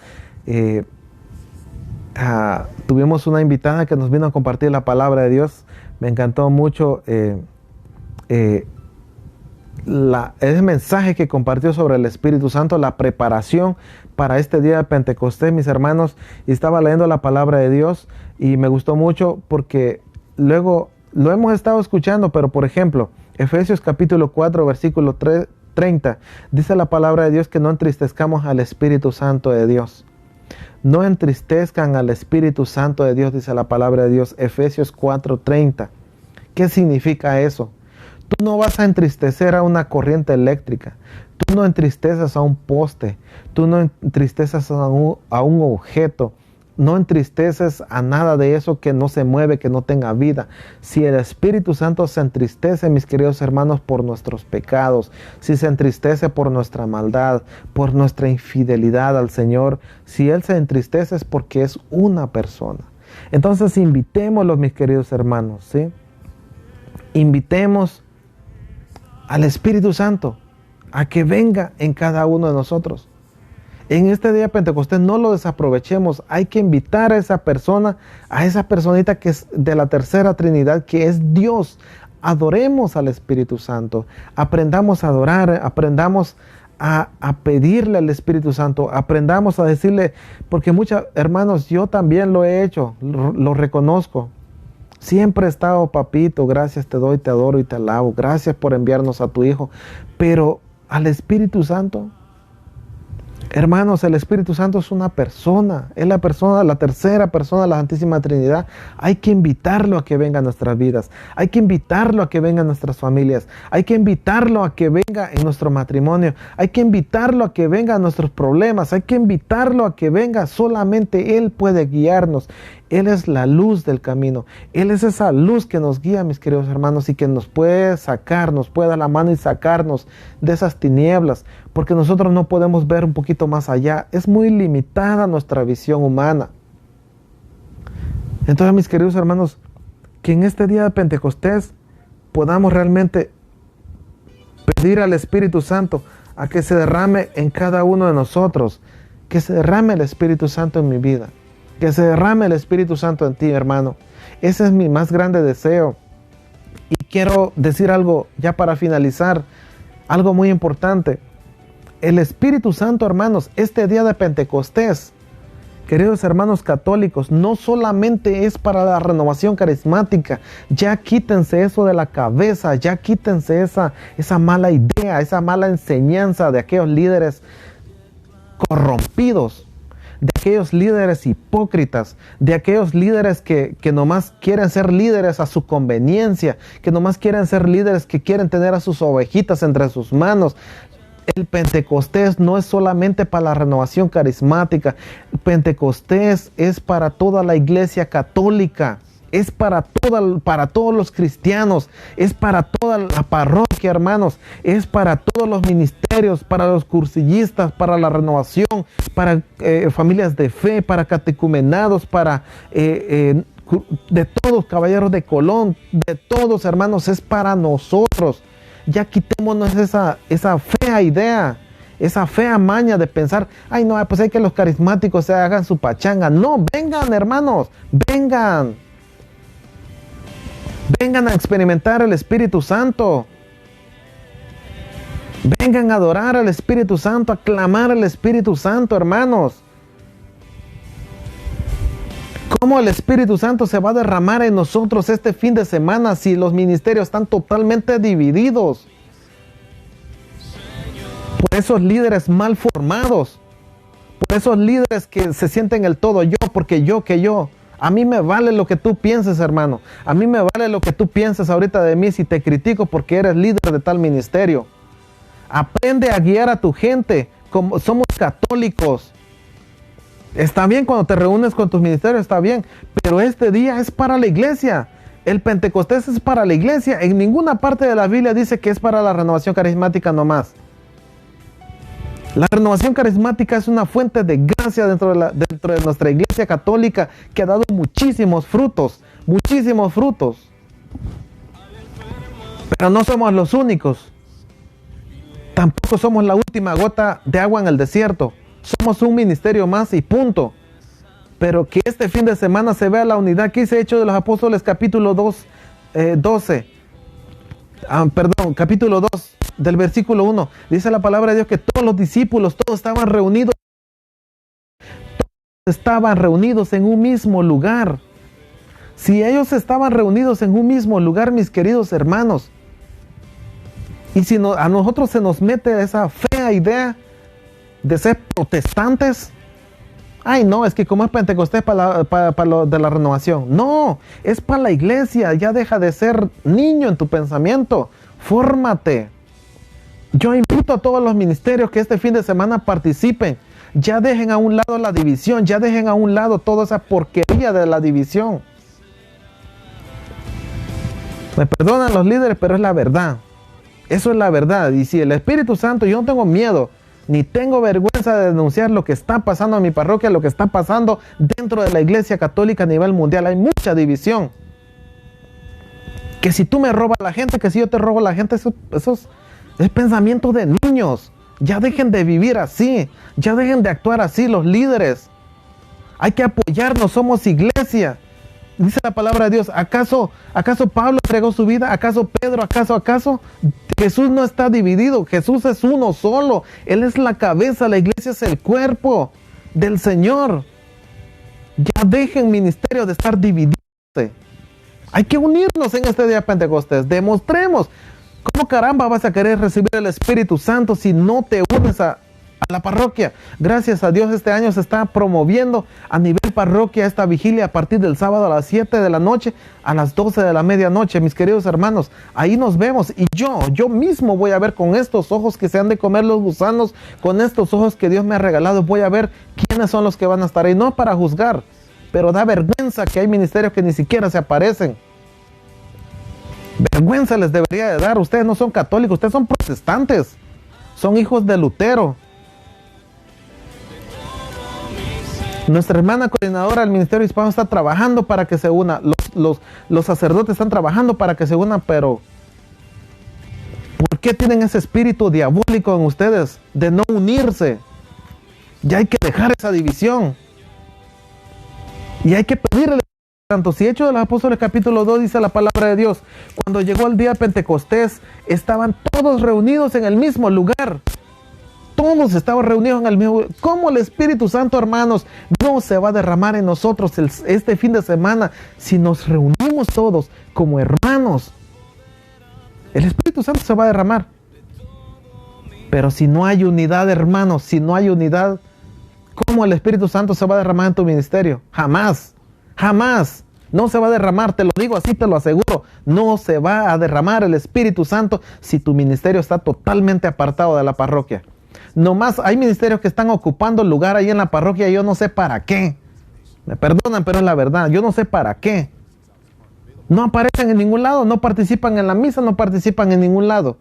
S2: tuvimos una invitada que nos vino a compartir la palabra de Dios. Me encantó mucho el mensaje que compartió sobre el Espíritu Santo, la preparación para este día de Pentecostés, mis hermanos. Y estaba leyendo la palabra de Dios y me gustó mucho porque luego lo hemos estado escuchando, pero por ejemplo, Efesios capítulo 4, versículo 30, dice la palabra de Dios que no entristezcamos al Espíritu Santo de Dios. No entristezcan al Espíritu Santo de Dios, dice la palabra de Dios, Efesios 4:30. ¿Qué significa eso? Tú no vas a entristecer a una corriente eléctrica, tú no entristeces a un poste, tú no entristeces a un objeto, no entristeces a nada de eso que no se mueve, que no tenga vida. Si el Espíritu Santo se entristece, mis queridos hermanos, por nuestros pecados, si se entristece por nuestra maldad, por nuestra infidelidad al Señor, si Él se entristece es porque es una persona. Entonces invitémoslo, mis queridos hermanos, ¿sí? Invitemos al Espíritu Santo a que venga en cada uno de nosotros. En este día de Pentecostés no lo desaprovechemos. Hay que invitar a esa persona, a esa personita que es de la tercera Trinidad, que es Dios. Adoremos al Espíritu Santo. Aprendamos a adorar, aprendamos a pedirle al Espíritu Santo, aprendamos a decirle, porque muchos hermanos, yo también lo he hecho, lo reconozco. Siempre he estado, papito, gracias te doy, te adoro y te alabo. Gracias por enviarnos a tu Hijo. Pero al Espíritu Santo, hermanos, el Espíritu Santo es una persona, es la persona, la tercera persona de la Santísima Trinidad. Hay que invitarlo a que venga a nuestras vidas, hay que invitarlo a que venga a nuestras familias, hay que invitarlo a que venga en nuestro matrimonio, hay que invitarlo a que venga a nuestros problemas, hay que invitarlo a que venga. Solamente Él puede guiarnos. Él es la luz del camino. Él es esa luz que nos guía, mis queridos hermanos, y que nos puede sacar, nos puede dar la mano y sacarnos de esas tinieblas, porque nosotros no podemos ver un poquito más allá. Es muy limitada nuestra visión humana. Entonces, mis queridos hermanos, que en este día de Pentecostés podamos realmente pedir al Espíritu Santo a que se derrame en cada uno de nosotros, que se derrame el Espíritu Santo en mi vida. Que se derrame el Espíritu Santo en ti, hermano. Ese es mi más grande deseo. Y quiero decir algo ya para finalizar, algo muy importante. El Espíritu Santo, hermanos, este día de Pentecostés, queridos hermanos católicos, no solamente es para la renovación carismática. Ya quítense eso de la cabeza, ya quítense esa mala idea, esa mala enseñanza de aquellos líderes corrompidos, de aquellos líderes hipócritas, de aquellos líderes que nomás quieren ser líderes a su conveniencia, que nomás quieren ser líderes que quieren tener a sus ovejitas entre sus manos. El Pentecostés no es solamente para la renovación carismática. El Pentecostés es para toda la iglesia católica. Es para todos los cristianos, es para toda la parroquia, hermanos, es para todos los ministerios, para los cursillistas, para la renovación, para familias de fe, para catecumenados, para de todos, caballeros de Colón, de todos, hermanos, es para nosotros. Ya quitémonos esa fea idea, esa fea maña de pensar, ay no, pues hay que los carismáticos se hagan su pachanga. No, vengan, hermanos, vengan. Vengan a experimentar el Espíritu Santo. Vengan a adorar al Espíritu Santo, a clamar al Espíritu Santo, hermanos. ¿Cómo el Espíritu Santo se va a derramar en nosotros este fin de semana si los ministerios están totalmente divididos? Por esos líderes mal formados, por esos líderes que se sienten el todo yo, porque yo. A mí me vale lo que tú pienses, hermano. A mí me vale lo que tú pienses ahorita de mí si te critico porque eres líder de tal ministerio. Aprende a guiar a tu gente. Como somos católicos. Está bien cuando te reúnes con tus ministerios, está bien. Pero este día es para la iglesia. El Pentecostés es para la iglesia. En ninguna parte de la Biblia dice que es para la renovación carismática nomás. La renovación carismática es una fuente de gracia dentro de nuestra iglesia católica que ha dado muchísimos frutos. Pero no somos los únicos. Tampoco somos la última gota de agua en el desierto. Somos un ministerio más y punto. Pero que este fin de semana se vea la unidad que dice Hechos de los Apóstoles capítulo 2, capítulo 2 del versículo 1. Dice la palabra de Dios que todos los discípulos, todos estaban reunidos en un mismo lugar. Si ellos estaban reunidos en un mismo lugar, mis queridos hermanos, y si a nosotros se nos mete esa fea idea de ser protestantes, ay no, es que como es Pentecostés para lo de la renovación. No, es para la iglesia. Ya deja de ser niño en tu pensamiento. Fórmate. Yo invito a todos los ministerios que este fin de semana participen. Ya dejen a un lado la división, ya dejen a un lado toda esa porquería de la división. Me perdonan los líderes, pero es la verdad. Eso es la verdad. Y si el Espíritu Santo, yo no tengo miedo, ni tengo vergüenza de denunciar lo que está pasando en mi parroquia, lo que está pasando dentro de la Iglesia Católica a nivel mundial. Hay mucha división. Que si tú me robas la gente, que si yo te robo la gente, eso es pensamiento de niños. Ya dejen de vivir así, ya dejen de actuar así los líderes. Hay que apoyarnos, somos iglesia. Dice la palabra de Dios, ¿acaso Pablo entregó su vida? ¿Acaso Pedro? ¿Acaso? Jesús no está dividido, Jesús es uno solo. Él es la cabeza, la iglesia es el cuerpo del Señor. Ya dejen ministerio de estar divididos. Hay que unirnos en este día de Pentecostés. Demostremos. ¿Cómo caramba vas a querer recibir el Espíritu Santo si no te unes a la parroquia? Gracias a Dios este año se está promoviendo a nivel parroquia esta vigilia a partir del sábado a las 7 de la noche a las 12 de la medianoche. Mis queridos hermanos, ahí nos vemos. Y yo mismo voy a ver con estos ojos que se han de comer los gusanos, con estos ojos que Dios me ha regalado, voy a ver quiénes son los que van a estar ahí. No para juzgar, pero da vergüenza que hay ministerios que ni siquiera se aparecen. Vergüenza les debería de dar. Ustedes no son católicos, ustedes son protestantes. Son hijos de Lutero. Nuestra hermana coordinadora del Ministerio Hispano está trabajando para que se una. Los sacerdotes están trabajando para que se unan, pero ¿por qué tienen ese espíritu diabólico en ustedes de no unirse? Ya hay que dejar esa división. Y hay que pedirle Santo. Si Hechos de los Apóstoles capítulo 2 dice la palabra de Dios, cuando llegó el día de Pentecostés, estaban todos reunidos en el mismo lugar. Todos estaban reunidos en el mismo lugar. ¿Cómo el Espíritu Santo, hermanos, no se va a derramar en nosotros este fin de semana si nos reunimos todos como hermanos? El Espíritu Santo se va a derramar. Pero si no hay unidad, hermanos, si no hay unidad, ¿cómo el Espíritu Santo se va a derramar en tu ministerio? Jamás. Jamás. No se va a derramar, te lo digo así, te lo aseguro. No se va a derramar el Espíritu Santo si tu ministerio está totalmente apartado de la parroquia. Nomás hay ministerios que están ocupando el lugar ahí en la parroquia, yo no sé para qué. Me perdonan, pero es la verdad, yo no sé para qué. No aparecen en ningún lado, no participan en la misa, no participan en ningún lado.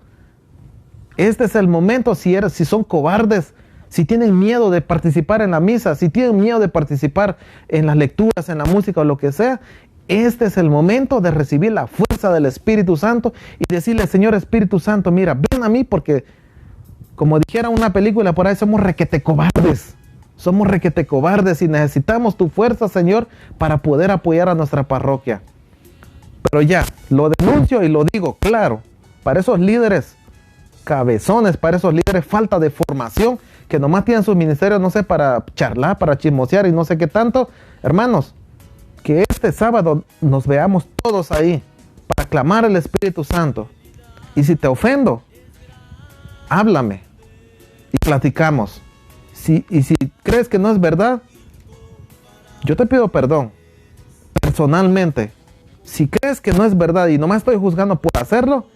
S2: Este es el momento, si son cobardes, si tienen miedo de participar en la misa, si tienen miedo de participar en las lecturas, en la música o lo que sea, este es el momento de recibir la fuerza del Espíritu Santo y decirle, Señor Espíritu Santo, mira, ven a mí porque, como dijera una película por ahí, somos requete cobardes. Somos requete cobardes y necesitamos tu fuerza, Señor, para poder apoyar a nuestra parroquia. Pero ya, lo denuncio y lo digo claro, para esos líderes cabezones, para esos líderes falta de formación, que nomás tienen sus ministerios, no sé, para charlar, para chismosear y no sé qué tanto. Hermanos, que este sábado nos veamos todos ahí para clamar al Espíritu Santo. Y si te ofendo, háblame y platicamos. Y si crees que no es verdad, yo te pido perdón personalmente. Si crees que no es verdad y nomás estoy juzgando por hacerlo,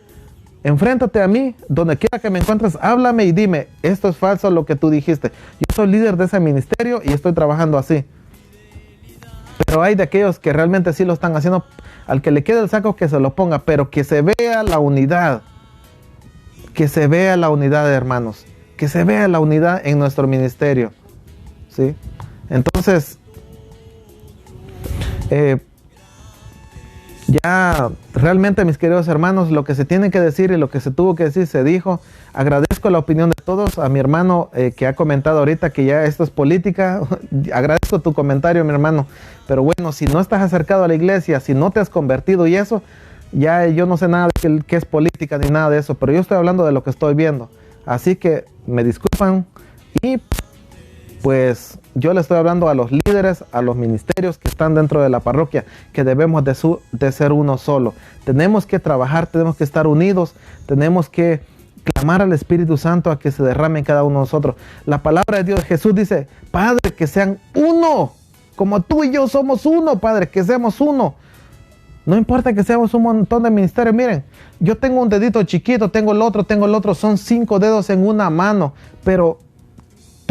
S2: enfréntate a mí, donde quiera que me encuentres, háblame y dime, esto es falso lo que tú dijiste. Yo soy líder de ese ministerio y estoy trabajando así. Pero hay de aquellos que realmente sí lo están haciendo. Al que le quede el saco, que se lo ponga, pero que se vea la unidad. Que se vea la unidad, hermanos. Que se vea la unidad en nuestro ministerio. ¿Sí? Entonces, ya realmente, mis queridos hermanos, lo que se tiene que decir y lo que se tuvo que decir se dijo. Agradezco la opinión de todos. A mi hermano que ha comentado ahorita que ya esto es política, agradezco tu comentario, mi hermano. Pero bueno, si no estás acercado a la iglesia, si no te has convertido y eso, ya yo no sé nada de qué es política ni nada de eso, pero yo estoy hablando de lo que estoy viendo. Así que me disculpan y pues yo le estoy hablando a los líderes, a los ministerios que están dentro de la parroquia, que debemos de ser uno solo. Tenemos que trabajar, tenemos que estar unidos, tenemos que clamar al Espíritu Santo a que se derrame en cada uno de nosotros. La palabra de Dios, Jesús dice, Padre, que sean uno, como tú y yo somos uno, Padre, que seamos uno. No importa que seamos un montón de ministerios. Miren, yo tengo un dedito chiquito, tengo el otro, son 5 dedos en una mano, pero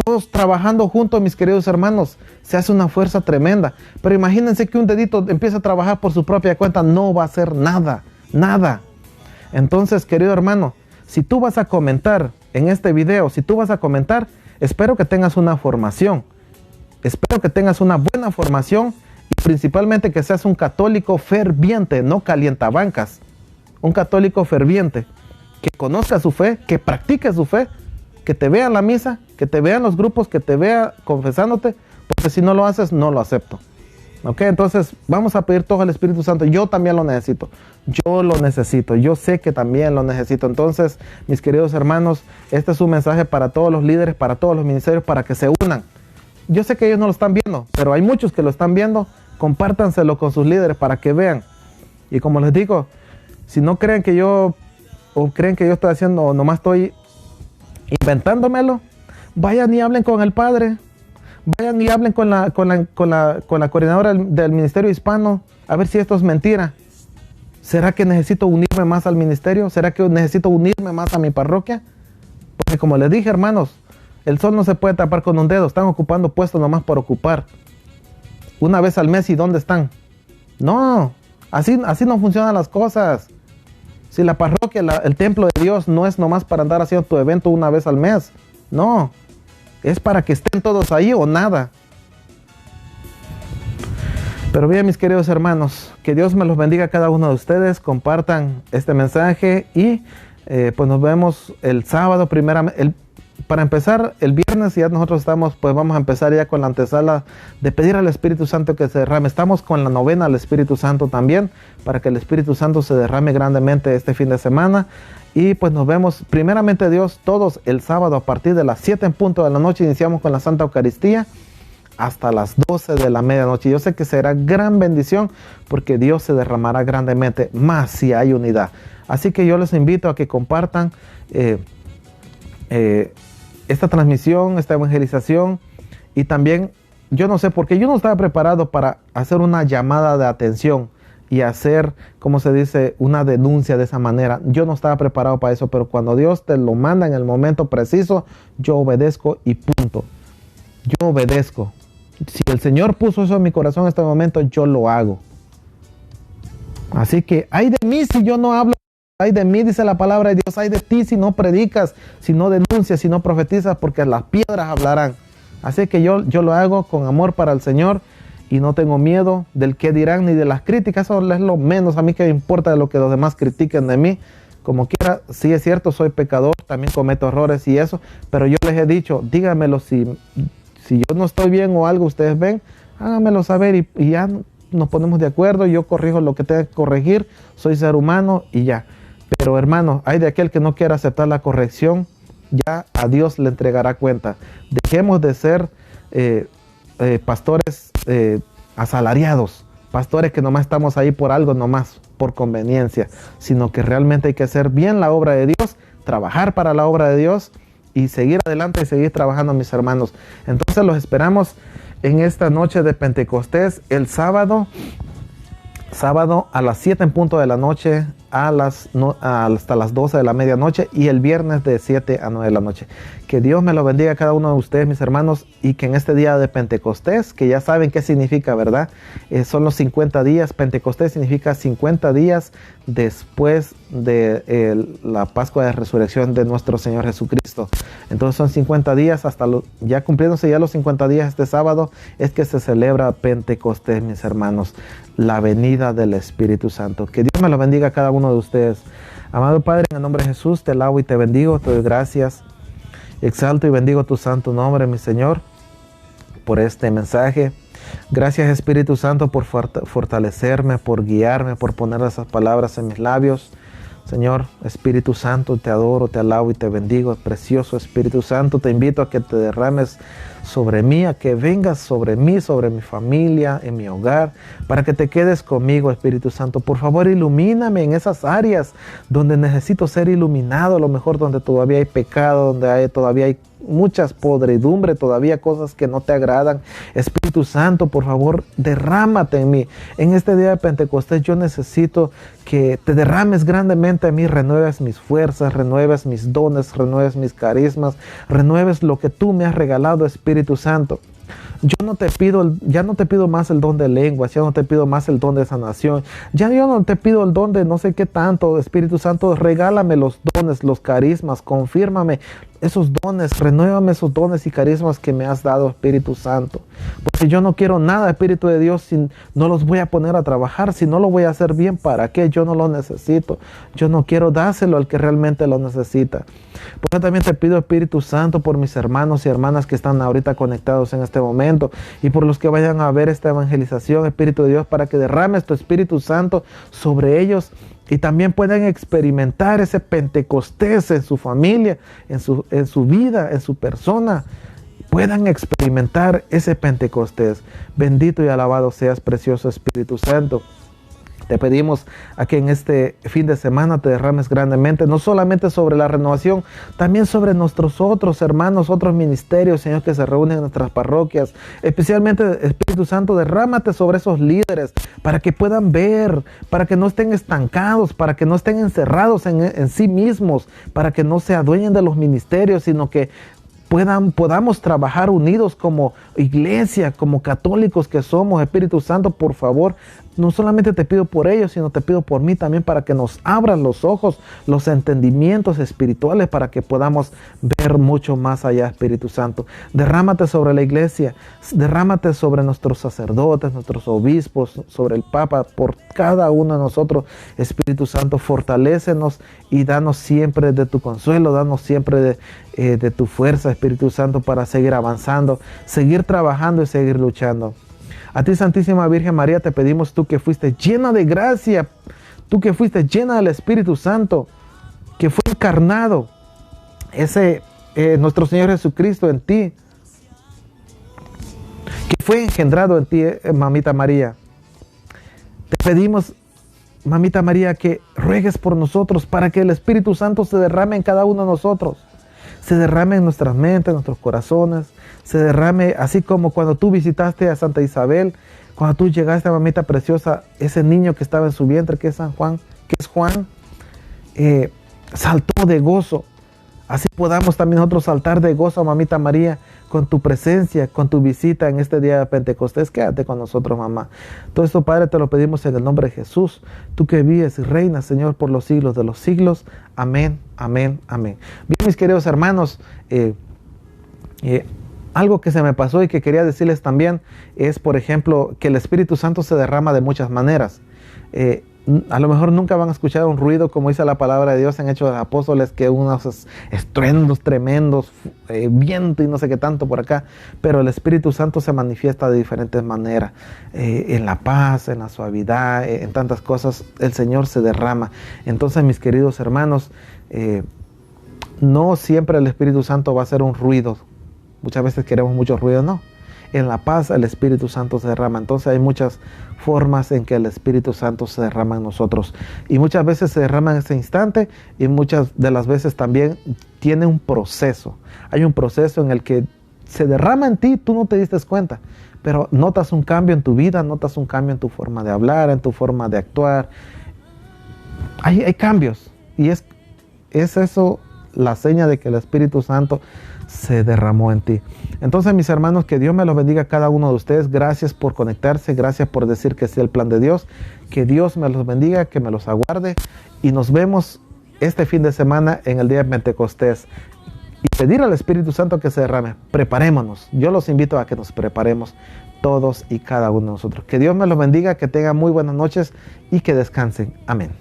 S2: todos trabajando juntos, mis queridos hermanos, se hace una fuerza tremenda. Pero imagínense que un dedito empieza a trabajar por su propia cuenta, no va a hacer nada, nada. Entonces, querido hermano, si tú vas a comentar en este video, si tú vas a comentar, espero que tengas una formación. Espero que tengas una buena formación y principalmente que seas un católico ferviente, no calientabancas. Un católico ferviente, que conozca su fe, que practique su fe, que te vea en la misa, que te vea en los grupos, que te vea confesándote, porque si no lo haces, no lo acepto. ¿Ok? Entonces, vamos a pedir todo al Espíritu Santo. Yo también lo necesito. Yo lo necesito. Yo sé que también lo necesito. Entonces, mis queridos hermanos, este es un mensaje para todos los líderes, para todos los ministerios, para que se unan. Yo sé que ellos no lo están viendo, pero hay muchos que lo están viendo. Compártanselo con sus líderes para que vean. Y como les digo, si no creen que yo, o creen que yo estoy haciendo, o nomás estoy inventándomelo, vayan y hablen con el Padre. Vayan y hablen con la coordinadora del Ministerio Hispano, a ver si esto es mentira. ¿Será que necesito unirme más al ministerio? ¿Será que necesito unirme más a mi parroquia? Porque como les dije, hermanos, el sol no se puede tapar con un dedo. Están ocupando puestos nomás por ocupar. Una vez al mes, ¿y dónde están? No, así no funcionan las cosas. Si la parroquia, el templo de Dios no es nomás para andar haciendo tu evento una vez al mes. No. Es para que estén todos ahí o nada. Pero bien, mis queridos hermanos, que Dios me los bendiga a cada uno de ustedes. Compartan este mensaje y pues nos vemos el sábado primeramente. Para empezar, el viernes ya nosotros estamos, pues vamos a empezar ya con la antesala de pedir al Espíritu Santo que se derrame. Estamos con la novena al Espíritu Santo también, para que el Espíritu Santo se derrame grandemente este fin de semana. Y pues nos vemos primeramente Dios todos el sábado a partir de las 7 en punto de la noche. Iniciamos con la Santa Eucaristía hasta las 12 de la medianoche. Yo sé que será gran bendición porque Dios se derramará grandemente, más si hay unidad. Así que yo les invito a que compartan esta transmisión, esta evangelización. Y también, yo no sé por qué yo no estaba preparado para hacer una llamada de atención y hacer, como se dice, una denuncia de esa manera. Yo no estaba preparado para eso, pero cuando Dios te lo manda en el momento preciso, yo obedezco y punto. Yo obedezco. Si el Señor puso eso en mi corazón en este momento, yo lo hago. Así que, ay de mí si yo no hablo, ay de mí, dice la palabra de Dios, ay de ti si no predicas, si no denuncias, si no profetizas, porque las piedras hablarán. Así que yo lo hago con amor para el Señor. Y no tengo miedo del qué dirán ni de las críticas. Eso es lo menos a mí que me importa de lo que los demás critiquen de mí. Como quiera, sí es cierto, soy pecador, también cometo errores y eso. Pero yo les he dicho, díganmelo si yo no estoy bien o algo ustedes ven, háganmelo saber y ya nos ponemos de acuerdo. Yo corrijo lo que tenga que corregir, soy ser humano y ya. Pero hermano, hay de aquel que no quiera aceptar la corrección, ya a Dios le entregará cuenta. Dejemos de ser pastores asalariados, pastores que nomás estamos ahí por algo, nomás por conveniencia, sino que realmente hay que hacer bien la obra de Dios, trabajar para la obra de Dios y seguir adelante y seguir trabajando, mis hermanos. Entonces los esperamos en esta noche de Pentecostés, el sábado a las 7 en punto de la noche, hasta las 12 de la medianoche, y el viernes de 7 a 9 de la noche. Que Dios me lo bendiga a cada uno de ustedes, mis hermanos, y que en este día de Pentecostés, que ya saben qué significa, ¿verdad? Son los 50 días. Pentecostés significa 50 días después de la Pascua de Resurrección de nuestro Señor Jesucristo. Entonces son 50 días, ya cumpliéndose ya los 50 días este sábado, es que se celebra Pentecostés, mis hermanos, la venida del Espíritu Santo. Que Dios me lo bendiga a cada uno de ustedes. Amado Padre, en el nombre de Jesús, te alabo y te bendigo, te doy gracias. Exalto y bendigo tu santo nombre, mi Señor, por este mensaje. Gracias, Espíritu Santo, por fortalecerme, por guiarme, por poner esas palabras en mis labios. Señor, Espíritu Santo, te adoro, te alabo y te bendigo. Precioso Espíritu Santo, te invito a que te derrames sobre mí, a que vengas sobre mí, sobre mi familia, en mi hogar, para que te quedes conmigo, Espíritu Santo. Por favor, ilumíname en esas áreas donde necesito ser iluminado, a lo mejor donde todavía hay pecado, donde todavía hay muchas podredumbre, todavía cosas que no te agradan. Espíritu Santo, por favor, derrámate en mí. En este día de Pentecostés yo necesito que te derrames grandemente en mí, renueves mis fuerzas, renueves mis dones, renueves mis carismas, renueves lo que tú me has regalado, Espíritu Santo. Yo ya no te pido más el don de lenguas, ya no te pido más el don de sanación, ya yo no te pido el don de no sé qué tanto. Espíritu Santo, regálame los dones, los carismas, confírmame esos dones, renuévame esos dones y carismas que me has dado, Espíritu Santo. Porque yo no quiero nada, Espíritu de Dios, si no los voy a poner a trabajar, si no lo voy a hacer bien, ¿para qué? Yo no lo necesito. Yo no quiero dárselo al que realmente lo necesita. Por eso también te pido, Espíritu Santo, por mis hermanos y hermanas que están ahorita conectados en este momento y por los que vayan a ver esta evangelización, Espíritu de Dios, para que derrames tu Espíritu Santo sobre ellos y también puedan experimentar ese Pentecostés en su familia, en su vida, en su persona. Puedan experimentar ese Pentecostés. Bendito y alabado seas, precioso Espíritu Santo. Te pedimos a que en este fin de semana te derrames grandemente, no solamente sobre la renovación, también sobre nuestros otros hermanos, otros ministerios, Señor, que se reúnen en nuestras parroquias. Especialmente, Espíritu Santo, derrámate sobre esos líderes para que puedan ver, para que no estén estancados, para que no estén encerrados en sí mismos, para que no se adueñen de los ministerios, sino que podamos trabajar unidos como iglesia, como católicos que somos. Espíritu Santo, por favor, no solamente te pido por ellos, sino te pido por mí también, para que nos abran los ojos, los entendimientos espirituales, para que podamos ver mucho más allá, Espíritu Santo. Derrámate sobre la iglesia, derrámate sobre nuestros sacerdotes, nuestros obispos, sobre el Papa, por cada uno de nosotros. Espíritu Santo, fortalécenos y danos siempre de tu consuelo, danos siempre de tu fuerza, Espíritu Santo, para seguir avanzando, seguir trabajando y seguir luchando. A ti, Santísima Virgen María, te pedimos, tú que fuiste llena de gracia, tú que fuiste llena del Espíritu Santo, que fue encarnado nuestro Señor Jesucristo en ti, que fue engendrado en ti, Mamita María. Te pedimos, Mamita María, que ruegues por nosotros para que el Espíritu Santo se derrame en cada uno de nosotros, se derrame en nuestras mentes, en nuestros corazones, se derrame así como cuando tú visitaste a Santa Isabel, cuando tú llegaste, mamita preciosa, ese niño que estaba en su vientre, que es Juan, saltó de gozo. Así podamos también nosotros saltar de gozo, mamita María, con tu presencia, con tu visita en este día de Pentecostés. Quédate con nosotros, mamá. Todo esto, Padre, te lo pedimos en el nombre de Jesús, tú que vives y reinas, Señor, por los siglos de los siglos. Amén, amén, amén. Bien, mis queridos hermanos, algo que se me pasó y que quería decirles también es, por ejemplo, que el Espíritu Santo se derrama de muchas maneras. A lo mejor nunca van a escuchar un ruido, como dice la palabra de Dios en Hechos de los Apóstoles, que unos estruendos tremendos, viento y no sé qué tanto por acá, pero el Espíritu Santo se manifiesta de diferentes maneras, en la paz, en la suavidad, en tantas cosas el Señor se derrama. Entonces, mis queridos hermanos, no siempre el Espíritu Santo va a ser un ruido. Muchas veces queremos mucho ruido, no. En la paz el Espíritu Santo se derrama. Entonces hay muchas formas en que el Espíritu Santo se derrama en nosotros. Y muchas veces se derrama en ese instante y muchas de las veces también tiene un proceso. Hay un proceso en el que se derrama en ti, tú no te diste cuenta, pero notas un cambio en tu vida, notas un cambio en tu forma de hablar, en tu forma de actuar. Hay cambios y es eso la seña de que el Espíritu Santo se derramó en ti. Entonces, mis hermanos, que Dios me los bendiga a cada uno de ustedes. Gracias por conectarse, gracias por decir que sí el plan de Dios. Que Dios me los bendiga, que me los aguarde y nos vemos este fin de semana en el día de Pentecostés. Y pedir al Espíritu Santo que se derrame. Preparémonos. Yo los invito a que nos preparemos todos y cada uno de nosotros. Que Dios me los bendiga, que tengan muy buenas noches y que descansen. Amén.